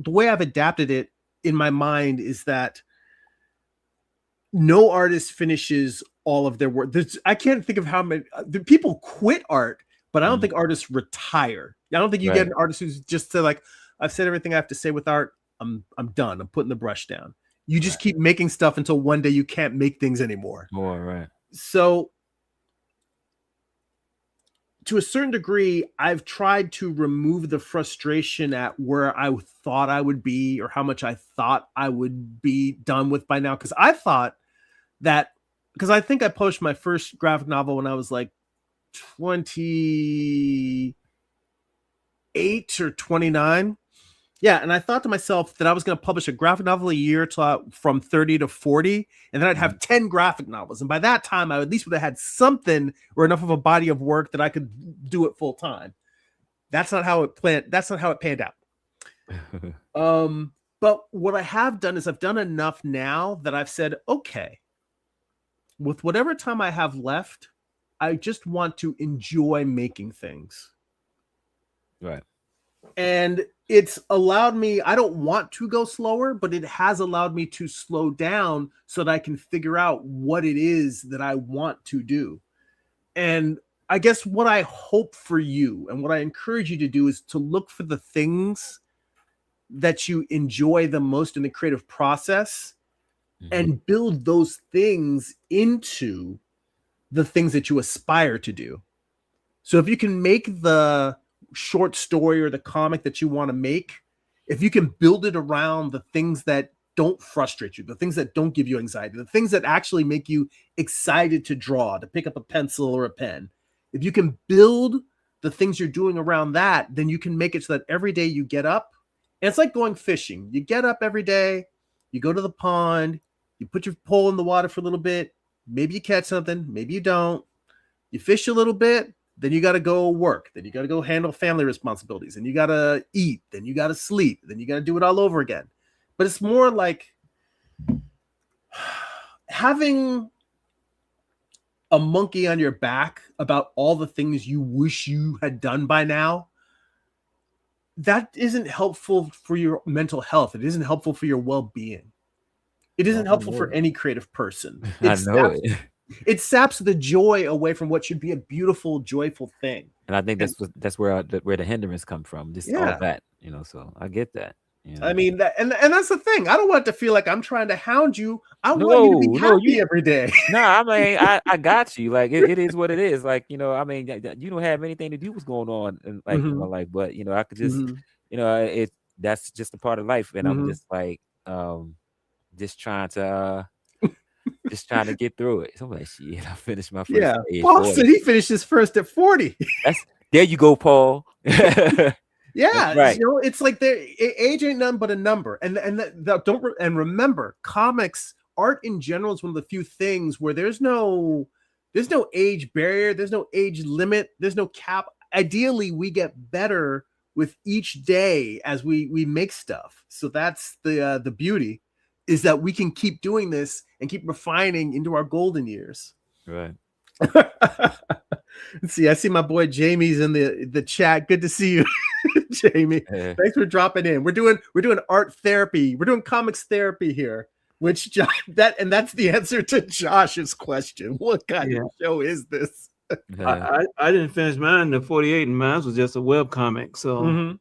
way I've adapted it in my mind is that no artist finishes all of their work. I can't think of how many people quit art, but I don't think artists retire. I don't think you get an artist who's just like, I've said everything I have to say with art. I'm done. I'm putting the brush down. You just keep making stuff until one day you can't make things anymore. Right. So to a certain degree, I've tried to remove the frustration at where I thought I would be or how much I thought I would be done with by now. Because I thought that, because I think I published my first graphic novel when I was like 28 or 29. Yeah, and I thought to myself that I was going to publish a graphic novel a year from 30 to 40, and then I'd have 10 graphic novels. And by that time, I at least would have had something or enough of a body of work that I could do it full time. That's not how it planned. That's not how it panned out. But what I have done is I've done enough now that I've said, okay, with whatever time I have left, I just want to enjoy making things. Right. And it's allowed me, I don't want to go slower, but it has allowed me to slow down so that I can figure out what it is that I want to do. And I guess what I hope for you and what I encourage you to do is to look for the things that you enjoy the most in the creative process and build those things into the things that you aspire to do. So if you can make the short story or the comic that you want to make, if you can build it around the things that don't frustrate you, the things that don't give you anxiety, the things that actually make you excited to draw, to pick up a pencil or a pen, if you can build the things you're doing around that, then you can make it so that every day you get up, and it's like going fishing. You get up every day, you go to the pond, you put your pole in the water for a little bit, maybe you catch something, maybe you don't, you fish a little bit, then you got to go work, then you got to go handle family responsibilities, and you got to eat, then you got to sleep, then you got to do it all over again. But it's more like having a monkey on your back about all the things you wish you had done by now. That isn't helpful for your mental health. It isn't helpful for your well-being. It isn't helpful for any creative person. It saps the joy away from what should be a beautiful, joyful thing. And I think that's where the hindrance come from. Just all that, So I get that. I mean, and that's the thing. I don't want it to feel like I'm trying to hound you. I want you to be happy every day. No, I mean, I got you. Like it is what it is. Like I mean, you don't have anything to do what's going on in in my life, but I could just, that's just a part of life, and I'm just like, just trying to get through it. So I'm like, shit, I finished my first. Yeah, Paul said he finished his first at 40. There you go, Paul. Yeah, right. It's like age ain't nothing but a number, and remember, comics art in general is one of the few things where there's no age barrier, there's no age limit, there's no cap. Ideally, we get better with each day as we make stuff. So that's the beauty, is that we can keep doing this and keep refining into our golden years. Right. Let's see. I see my boy Jamie's in the chat. Good to see you, Jamie. Thanks for dropping in. We're doing art therapy. We're doing comics therapy here. Which that's the answer to Josh's question. What kind of show is this? I didn't finish mine. The 48, and mine was just a web comic. So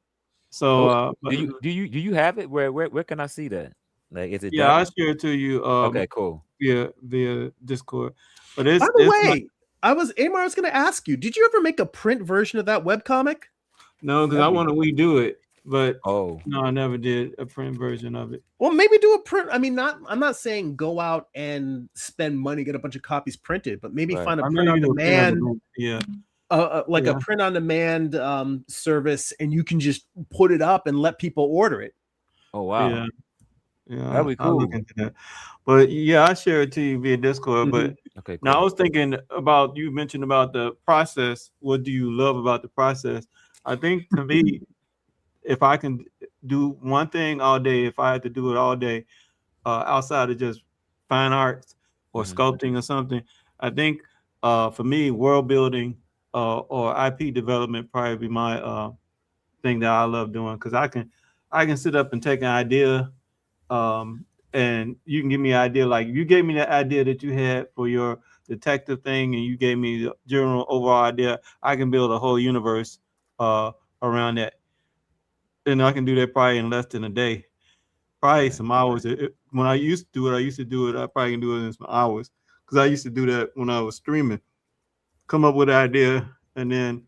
do you have it? Where can I see that? Like, is it? Yeah, I'll share it to you. Okay, cool. Via Discord. But by the way, I was going to ask you, did you ever make a print version of that webcomic? No, because I want to redo it. But no, I never did a print version of it. Well, maybe do a print. I mean, I'm not saying go out and spend money, get a bunch of copies printed, but maybe find a print on demand. A print on demand service, and you can just put it up and let people order it. Oh wow. Yeah, that'd be cool. I'll look into that. But I share it to you via Discord. But okay, cool. Now I was thinking about, you mentioned about the process. What do you love about the process? I think to me, if I can do one thing all day, if I had to do it all day, outside of just fine arts or sculpting or something, I think for me, world building or IP development probably be my thing that I love doing, because I can sit up and take an idea. And you can give me an idea, like you gave me that idea that you had for your detective thing, and you gave me the general overall idea. I can build a whole universe around that, and I can do that probably in less than a day, probably some hours. When I used to do it, I probably can do it in some hours, because I used to do that when I was streaming. Come up with an idea and then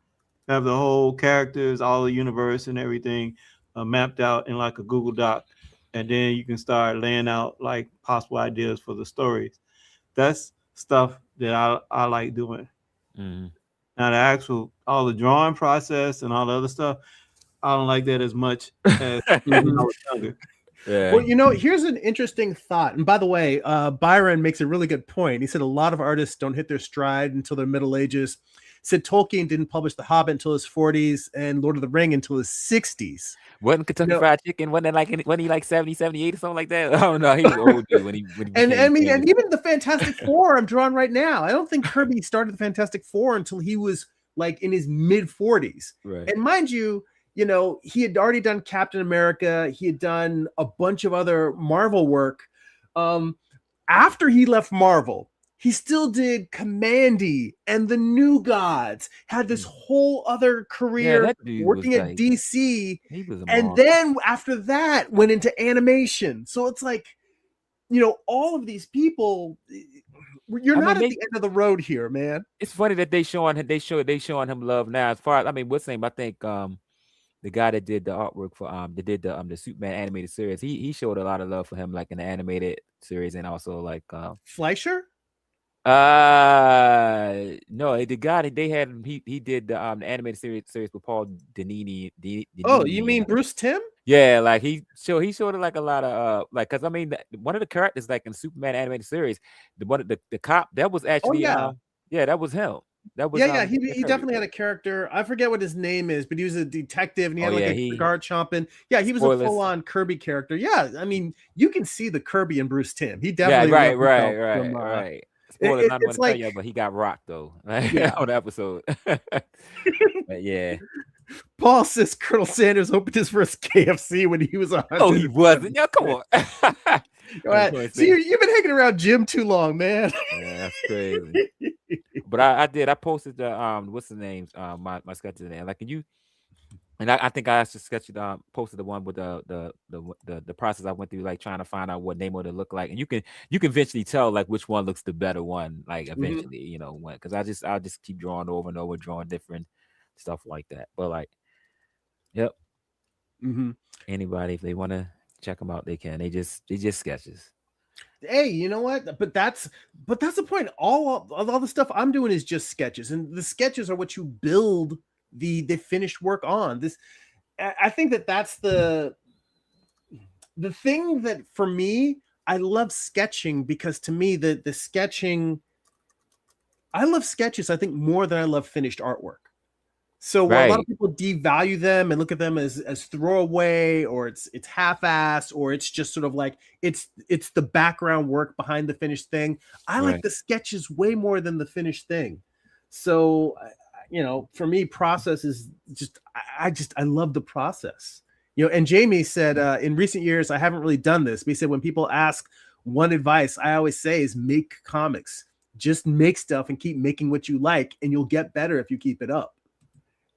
have the whole characters, all the universe and everything mapped out in like a Google Doc. And then you can start laying out like possible ideas for the stories. That's stuff that I like doing. Now all the drawing process and all the other stuff, I don't like that as much as when I was younger. Yeah. Well, here's an interesting thought. And by the way, Byron makes a really good point. He said a lot of artists don't hit their stride until their middle ages. Said Tolkien didn't publish The Hobbit until his 40s and Lord of the Ring until his 60s. Wasn't Kentucky Fried Chicken? Wasn't he like 70, 78 or something like that? Oh no, he was old dude when he and even the Fantastic Four I'm drawing right now. I don't think Kirby started the Fantastic Four until he was like in his mid 40s. Right. And mind you, you know, he had already done Captain America. He had done a bunch of other Marvel work. After he left Marvel, he still did Commandy and the New Gods, had this whole other career that dude was working at like, DC. he was a And monster. then after that, went into animation. So it's like, you know, all of these people, you're not at the end of the road here, man. It's funny that they showing him love now. As far as, I mean, what's name? I think the guy that did the artwork for that did the Superman animated series, he showed a lot of love for him, like in the animated series, and also like Fleischer. No, the guy that they had, he did the animated series with Paul Dini. Oh, you mean Bruce Timm? Yeah, like he showed like a lot of like, because I mean, one of the characters like in Superman animated series, the cop, that was actually that was him. That was he definitely had a character. I forget what his name is, but he was a detective and he had like a cigar chomping. Yeah, he was a full-on Kirby character. Yeah, I mean, you can see the Kirby in Bruce Timm. He definitely right. Spoilers, not going to tell you, but he got rocked though. On the episode. But yeah. Paul says Colonel Sanders opened his first KFC when he was 100. Oh, he wasn't. Yeah, come on. See, you've been hanging around Jim too long, man. Yeah, that's crazy. But I posted the what's the name? My sketches there. Like, can you? And I think I just posted the one with the process I went through, like trying to find out what name would it look like, and you can eventually tell like which one looks the better one, like eventually, you know, when, because I'll just keep drawing over and over, drawing different stuff like that. But like, yep. Anybody, if they want to check them out, they can. They just sketches. Hey, you know what? But that's the point. All the stuff I'm doing is just sketches, and the sketches are what you build the finished work on. This, I think that's the thing that for me, I love sketching, because to me the sketching, I love sketches, I think, more than I love finished artwork. So a lot of people devalue them and look at them as throwaway, or it's half-assed, or it's just sort of like it's the background work behind the finished thing. I like the sketches way more than the finished thing. So, you know, for me, process is just I love the process. You know, and Jamie said in recent years I haven't really done this, but he said when people ask, one advice I always say is make comics. Just make stuff and keep making what you like, and you'll get better if you keep it up.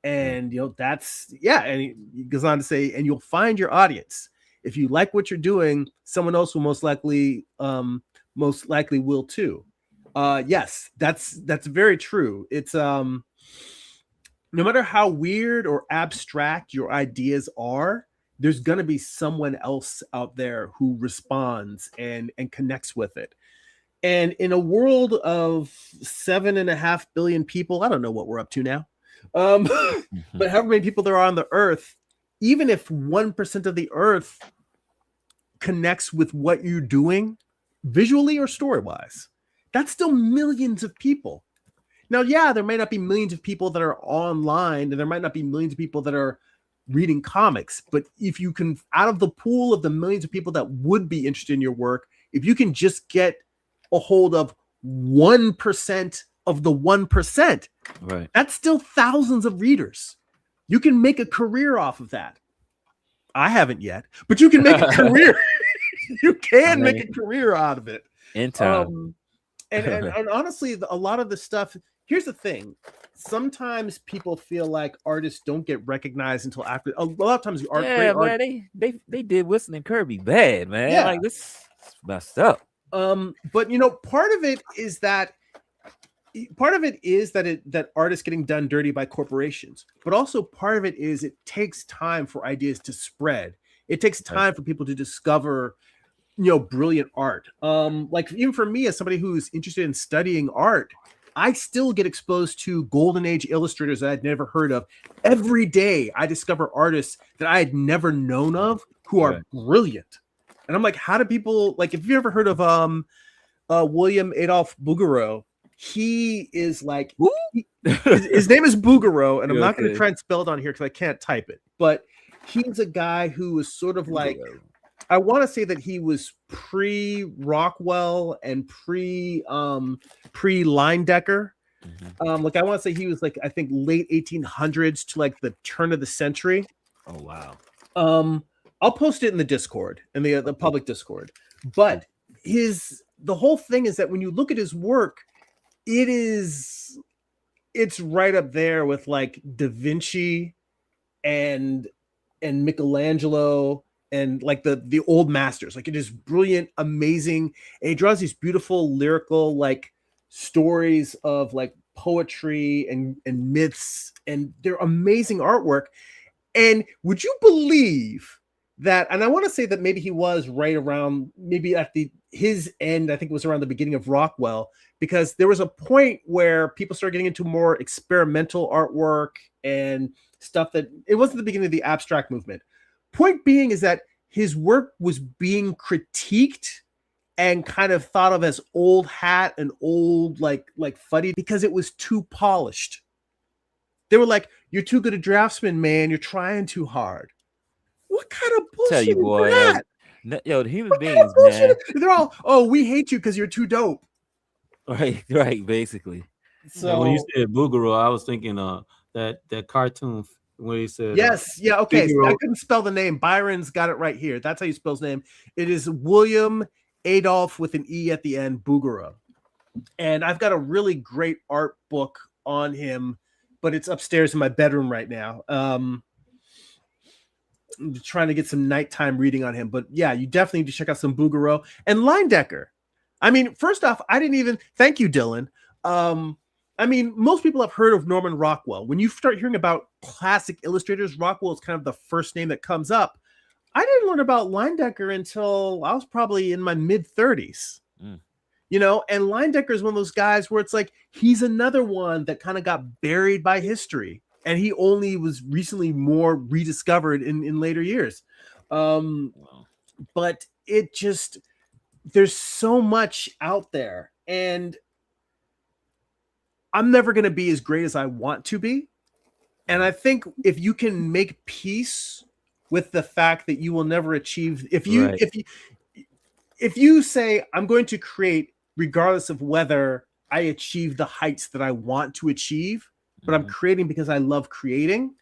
And you know, that's and he goes on to say, and you'll find your audience. If you like what you're doing, someone else will most likely will too. Yes, that's very true. It's no matter how weird or abstract your ideas are, there's going to be someone else out there who responds and connects with it. And in a world of 7.5 billion people, I don't know what we're up to now. But however many people there are on the earth, even if 1% of the earth connects with what you're doing visually or story-wise, that's still millions of people. Now, there might not be millions of people that are online, and there might not be millions of people that are reading comics, but if you can, out of the pool of the millions of people that would be interested in your work, if you can just get a hold of 1% of the 1%, right, that's still thousands of readers. You can make a career off of that. I haven't yet, but you can make a career. You can make a career out of it in time. And honestly, a lot of the stuff, here's the thing. Sometimes people feel like artists don't get recognized until after. A lot of times, man, they did Wilson and Kirby bad, man. Yeah. Like, this is messed up. But you know, part of it is that that artists getting done dirty by corporations, but also part of it is it takes time for ideas to spread. It takes time for people to discover, you know, brilliant art. Like even for me, as somebody who's interested in studying art, I still get exposed to golden age illustrators that I'd never heard of. Every day I discover artists that I had never known of who are brilliant. And I'm like, how do people, like, if you ever heard of William Adolph Bouguereau, he is like, his name is Bouguereau, and I'm not going to try and spell it on here because I can't type it, but he's a guy who was sort of like, I want to say that he was pre-Rockwell and pre-Leyendecker. Like I want to say he was like, I think late 1800s to like the turn of the century. Oh wow. I'll post it in the Discord, in the public Discord. But the whole thing is that when you look at his work, it's right up there with like Da Vinci and Michelangelo and like the old masters. Like it is brilliant, amazing, and he draws these beautiful lyrical like stories of like poetry and myths, and they're amazing artwork. And would you believe that? And I want to say that maybe he was right around, maybe at his end. I think it was around the beginning of Rockwell, because there was a point where people started getting into more experimental artwork and stuff that it wasn't the beginning of the abstract movement. Point being is that his work was being critiqued and kind of thought of as old hat and old like fuddy because it was too polished. They were like, "You're too good a draftsman, man. You're trying too hard." What kind of bullshit Tell you, boy, is that? yo, the human beings, man. They're all, "Oh, we hate you because you're too dope." Right, basically. So when you said Boogaloo, I was thinking that cartoon where he said yes, yeah, okay. Figaro. I couldn't spell the name. Byron's got it right here. That's how you spell his name. It is William Adolph with an E at the end, Bouguereau. And I've got a really great art book on him, but it's upstairs in my bedroom right now. I'm trying to get some nighttime reading on him. But yeah, you definitely need to check out some Bouguereau and Leyendecker. I mean, first off, thank you, Dylan. I mean, most people have heard of Norman Rockwell. When you start hearing about classic illustrators, Rockwell is kind of the first name that comes up. I didn't learn about Leyendecker until I was probably in my mid-30s. You know, and Leyendecker is one of those guys where it's like he's another one that kind of got buried by history, and he only was recently more rediscovered in later years. But it just, there's so much out there, and I'm never going to be as great as I want to be. And I think if you can make peace with the fact that you will never achieve, if you say, I'm going to create regardless of whether I achieve the heights that I want to achieve, but I'm creating because I love creating,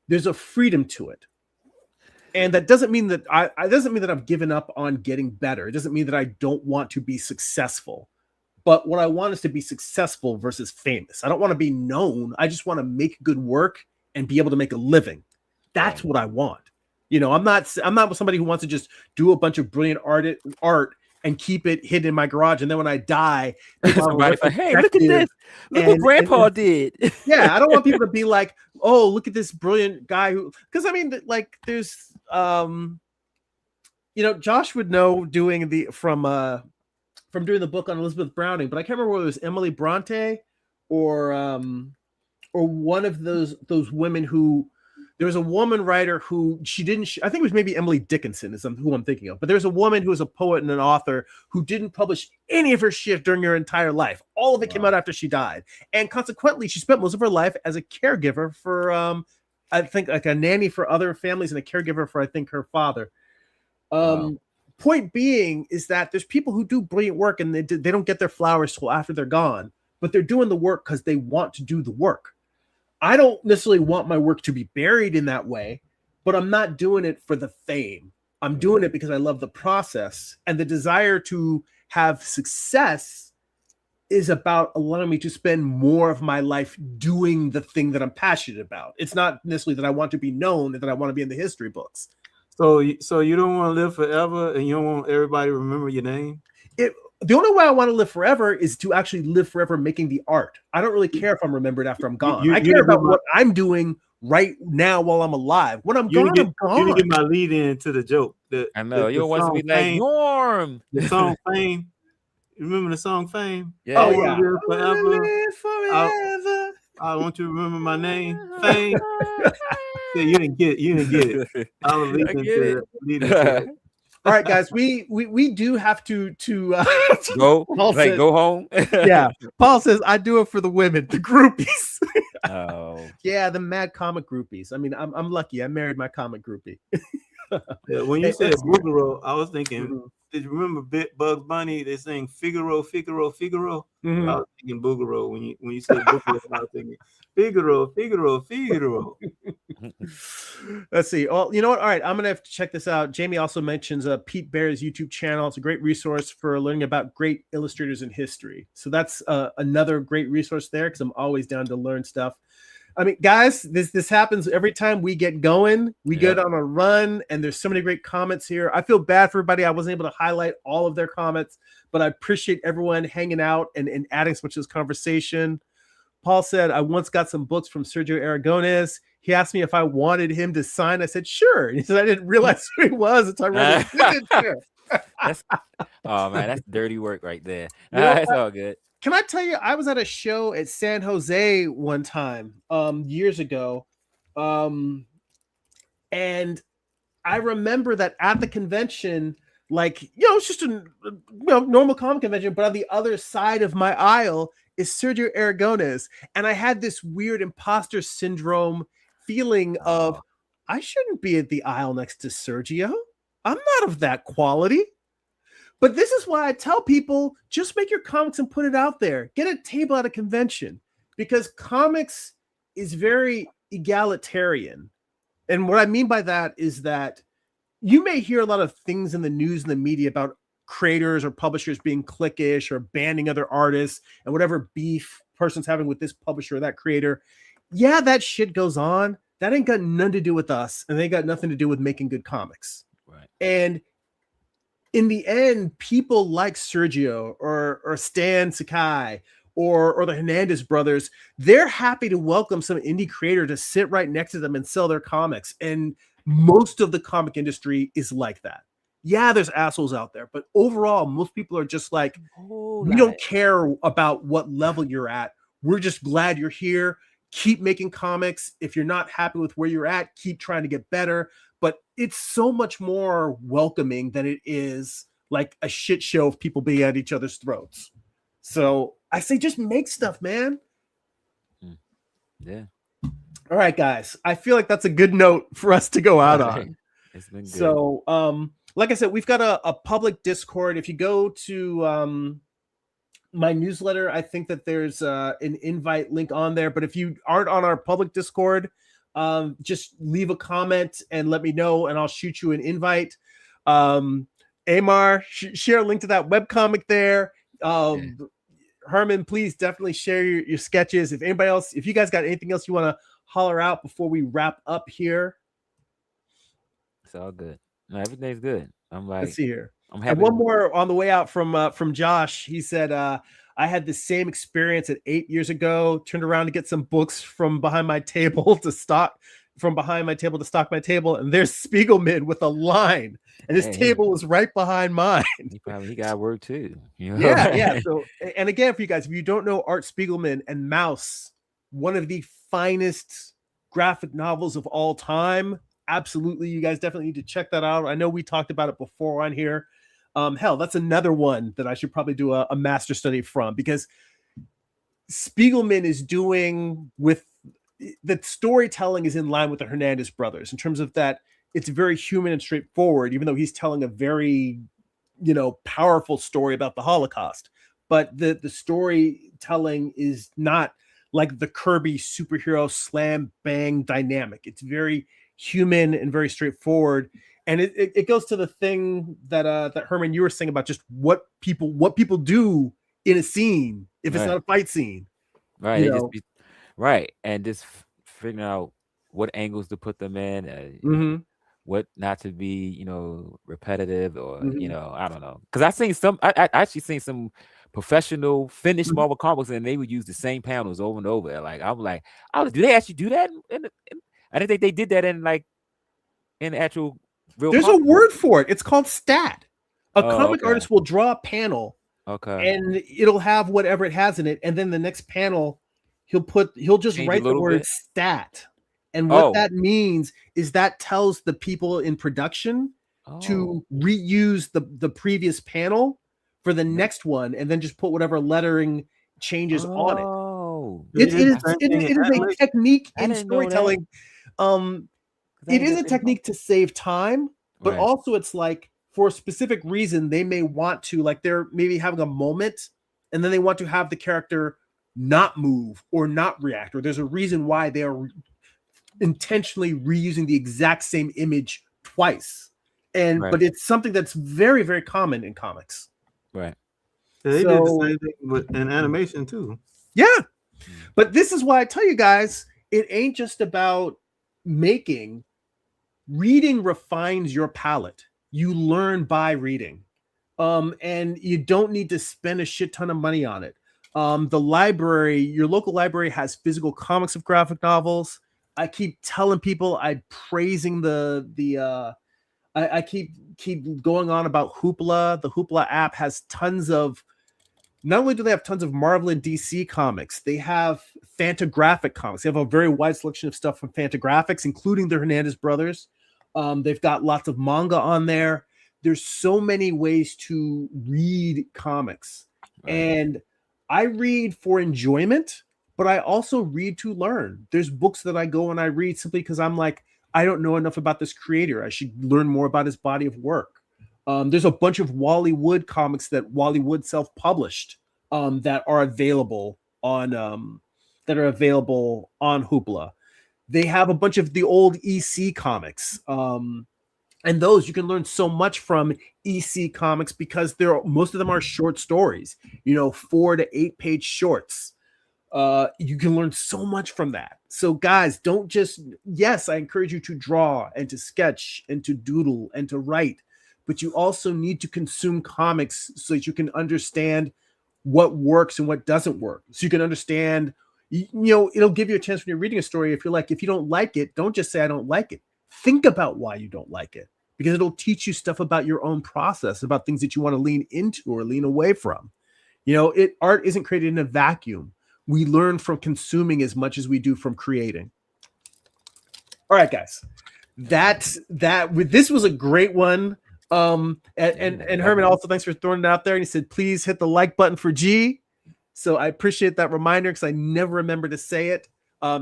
there's a freedom to it. And that doesn't mean that doesn't mean that I've given up on getting better. It doesn't mean that I don't want to be successful. But what I want is to be successful versus famous. I don't want to be known. I just want to make good work and be able to make a living. That's what I want. You know, I'm not somebody who wants to just do a bunch of brilliant art and keep it hidden in my garage. And then when I die, somebody like, hey, look at this. Look what Grandpa did. Yeah, I don't want people to be like, oh, look at this brilliant guy who, because I mean, like, there's you know, Josh would know doing from doing the book on Elizabeth Browning, but I can't remember whether it was Emily Bronte or one of those women who, there was a woman writer who I think it was maybe Emily Dickinson is who I'm thinking of, but there's a woman who was a poet and an author who didn't publish any of her shit during her entire life. All of it came out after she died. And consequently, she spent most of her life as a caregiver for, I think like a nanny for other families and a caregiver for, I think, her father. Point being is that there's people who do brilliant work and they don't get their flowers till after they're gone, but they're doing the work because they want to do the work. I don't necessarily want my work to be buried in that way, but I'm not doing it for the fame. I'm doing it because I love the process, and the desire to have success is about allowing me to spend more of my life doing the thing that I'm passionate about. It's not necessarily that I want to be known and that I want to be in the history books. So you don't want to live forever, and you don't want everybody to remember your name? The only way I want to live forever is to actually live forever making the art. I don't really care if I'm remembered after I'm gone. I care about what I'm doing right now while I'm alive. When I'm gone, I'm gone. You didn't get my lead in to the joke. I know. You want to be like, Norm. The song Fame. You remember the song Fame? Yeah. I want to live forever. I want you to remember my name. Fame. Yeah, you didn't get it. I was leading to it. All right, guys, we do have to go home. Yeah, Paul says I do it for the women, the groupies. Oh, yeah, the mad comic groupies. I mean, I'm lucky. I married my comic groupie. Yeah, when you said Boogaloo, I was thinking. Did you remember Bugs Bunny? They sing Figaro, Figaro, Figaro. Mm-hmm. I was thinking Boogaloo when you said Boogaloo. I was thinking Figaro, Figaro, Figaro. Let's see. Well, you know what? All right, I'm gonna have to check this out. Jamie also mentions Pete Bear's YouTube channel. It's a great resource for learning about great illustrators in history. So that's another great resource there because I'm always down to learn stuff. I mean, guys, this happens every time we get going. We get on a run, and there's so many great comments here. I feel bad for everybody. I wasn't able to highlight all of their comments, but I appreciate everyone hanging out and adding so much to this conversation. Paul said, I once got some books from Sergio Aragonés. He asked me if I wanted him to sign. I said, sure. And he said, I didn't realize who he was until I read it. Oh, man, that's dirty work right there. It's all good. Can I tell you, I was at a show at San Jose one time years ago. And I remember that at the convention, like, it's just a normal comic convention, but on the other side of my aisle is Sergio Aragonés. And I had this weird imposter syndrome feeling of, I shouldn't be at the aisle next to Sergio. I'm not of that quality. But this is why I tell people, just make your comics and put it out there. Get a table at a convention, because comics is very egalitarian. And what I mean by that is that you may hear a lot of things in the news and the media about creators or publishers being cliquish or banning other artists and whatever beef person's having with this publisher or that creator. Yeah, that shit goes on. That ain't got nothing to do with us, and they got nothing to do with making good comics. Right. And in the end, people like Sergio or Stan Sakai or the Hernandez brothers, they're happy to welcome some indie creator to sit right next to them and sell their comics. And most of the comic industry is like that. Yeah, there's assholes out there, but overall, most people are just like, we don't care about what level you're at. We're just glad you're here. Keep making comics. If you're not happy with where you're at, keep trying to get better. But it's so much more welcoming than it is like a shit show of people being at each other's throats. So I say, just make stuff, man. Yeah. All right, guys. I feel like that's a good note for us to go out on. It's been good. So, like I said, we've got a public Discord. If you go to my newsletter, I think that there's an invite link on there. But if you aren't on our public Discord, just leave a comment and let me know, and I'll shoot you an invite. Amar, share a link to that webcomic there. Herman, please definitely share your sketches. If anybody else, if you guys got anything else you want to holler out before we wrap up here. It's all good. No, everything's good. I'm like, let's see here. I'm happy. And one more on the way out from Josh. He said, I had the same experience at 8 years ago, turned around to get some books from behind my table to stock my table. And there's Spiegelman with a line, and his table was right behind mine. He got work too. You know? Yeah. So, and again, for you guys, if you don't know Art Spiegelman and Mouse, one of the finest graphic novels of all time. Absolutely. You guys definitely need to check that out. I know we talked about it before on here. Hell, that's another one that I should probably do a master study from, because Spiegelman is doing with the storytelling is in line with the Hernandez brothers in terms of that. It's very human and straightforward, even though he's telling a very, powerful story about the Holocaust. But the storytelling is not like the Kirby superhero slam bang dynamic. It's very human and very straightforward. And it goes to the thing that Herman, you were saying about just what people do in a scene if it's not a fight scene. Right. Right. And just figuring out what angles to put them in, what not to be, repetitive or, I don't know. Because I actually seen some professional finished Marvel comics, and they would use the same panels over and over. Like, I'm like, do they actually do that? I didn't think they did that in actual real. There's a word for it. It's called stat. A comic artist will draw a panel, and it'll have whatever it has in it, and then the next panel, he'll just write the word stat. And what that means is that tells the people in production to reuse the previous panel for the next one, and then just put whatever lettering changes on it. It is a technique in storytelling. It is a technique to save time, but also it's like for a specific reason, they may want to, like they're maybe having a moment and then they want to have the character not move or not react, or there's a reason why they are intentionally reusing the exact same image twice. And Right. but it's something that's very, very common in comics. Right. They did the So same thing with in animation too. yeah. Mm. But this is why I tell you guys, it ain't just about making. Reading refines your palate. You learn by reading. And you don't need to spend a shit ton of money on it. The library, your local library has physical comics of graphic novels. I keep telling people, I'm praising I keep going on about Hoopla. The Hoopla app has tons of, not only do they have tons of Marvel and DC comics, they have Fantagraphic comics. They have a very wide selection of stuff from Fantagraphics, including the Hernandez brothers. They've got lots of manga on there. There's so many ways to read comics. Right. And I read for enjoyment, but I also read to learn. There's books that I go and I read simply because I'm like, I don't know enough about this creator. I should learn more about his body of work. There's a bunch of Wally Wood comics that Wally Wood self-published that are available on Hoopla. They have a bunch of the old EC comics, and those you can learn so much from EC comics because most of them are short stories. 4 to 8 page shorts. You can learn so much from that. So guys, don't just, yes, I encourage you to draw and to sketch and to doodle and to write, but you also need to consume comics so that you can understand what works and what doesn't work. So you can understand, it'll give you a chance when you're reading a story. If you don't like it, don't just say, I don't like it. Think about why you don't like it, because it'll teach you stuff about your own process, about things that you want to lean into or lean away from. Art isn't created in a vacuum. We learn from consuming as much as we do from creating. All right, guys. This was a great one. And Herman, also thanks for throwing it out there. And he said, please hit the like button for G. So I appreciate that reminder because I never remember to say it.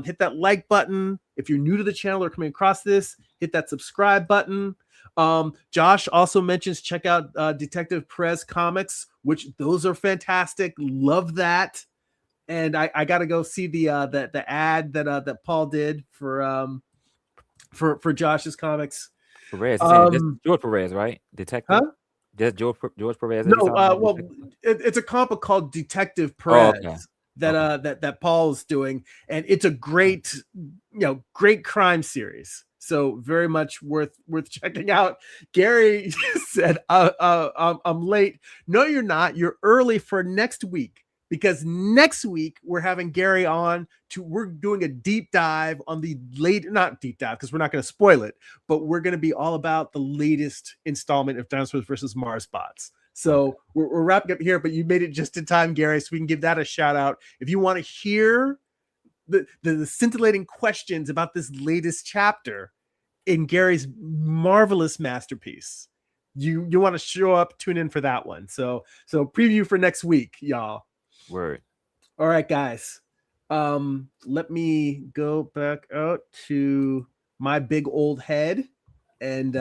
Hit that like button. If you're new to the channel or coming across this, hit that subscribe button. Josh also mentions check out Detective Perez comics, which those are fantastic. Love that. And I got to go see the ad that Paul did for Josh's comics. Perez, that's George Perez, right? Detective. Huh? That's George Perez. No, it's a comic called Detective Perez. Oh, okay. That Paul is doing, and it's a great crime series. So very much worth checking out. Gary said, "I'm late." No, you're not. You're early for next week, because next week we're having Gary on we're doing a deep dive on not deep dive because we're not going to spoil it, but we're going to be all about the latest installment of Dinosaurs versus Mars Bots. So we're wrapping up here, but you made it just in time, Gary, so we can give that a shout out. If you want to hear the scintillating questions about this latest chapter in Gary's marvelous masterpiece, you want to show up, tune in for that one. So preview for next week, y'all. Word. All right, guys. Let me go back out to my big old head and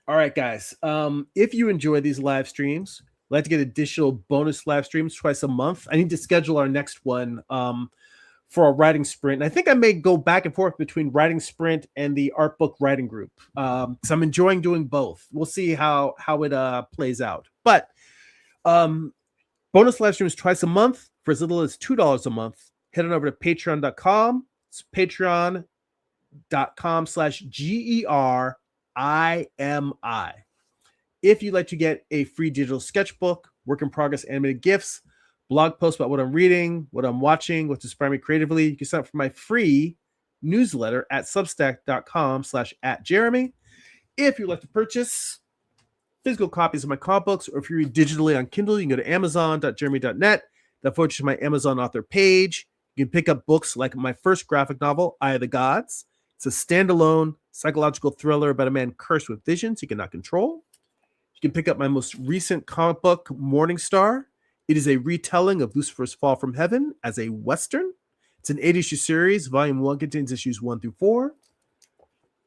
all right, guys. If you enjoy these live streams, I'd like to get additional bonus live streams twice a month. I need to schedule our next one for a writing sprint. And I think I may go back and forth between writing sprint and the art book writing group. So I'm enjoying doing both. We'll see how it plays out. But bonus live streams twice a month for as little as $2 a month. Head on over to patreon.com. It's patreon.com/GERIMI. If you'd like to get a free digital sketchbook, work in progress animated GIFs, blog posts about what I'm reading, what I'm watching, what's inspiring me creatively, you can sign up for my free newsletter at substack.com/@Jeremy. If you'd like to purchase physical copies of my comic books, or if you read digitally on Kindle, you can go to amazon.jeremy.net. That forwards to my Amazon author page. You can pick up books like my first graphic novel, Eye of the Gods. It's a standalone psychological thriller about a man cursed with visions he cannot control. You can pick up my most recent comic book, Morning Star. It is a retelling of Lucifer's Fall from Heaven as a Western. It's an 8-issue series. Volume 1 contains issues 1 through 4.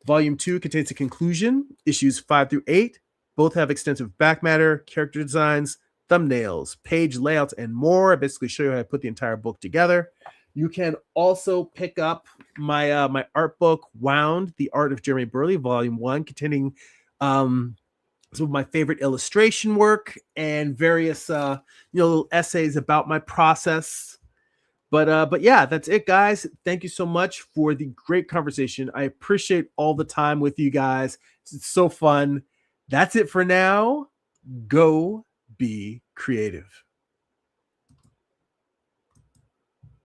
Volume 2 contains a conclusion, issues 5 through 8. Both have extensive back matter, character designs, thumbnails, page layouts, and more. I basically show you how I put the entire book together. You can also pick up my art book, Wound: The Art of Jeremy Burley, Volume 1, containing some of my favorite illustration work and various little essays about my process. But yeah, that's it, guys. Thank you so much for the great conversation. I appreciate all the time with you guys. It's so fun. That's it for now. Go be creative.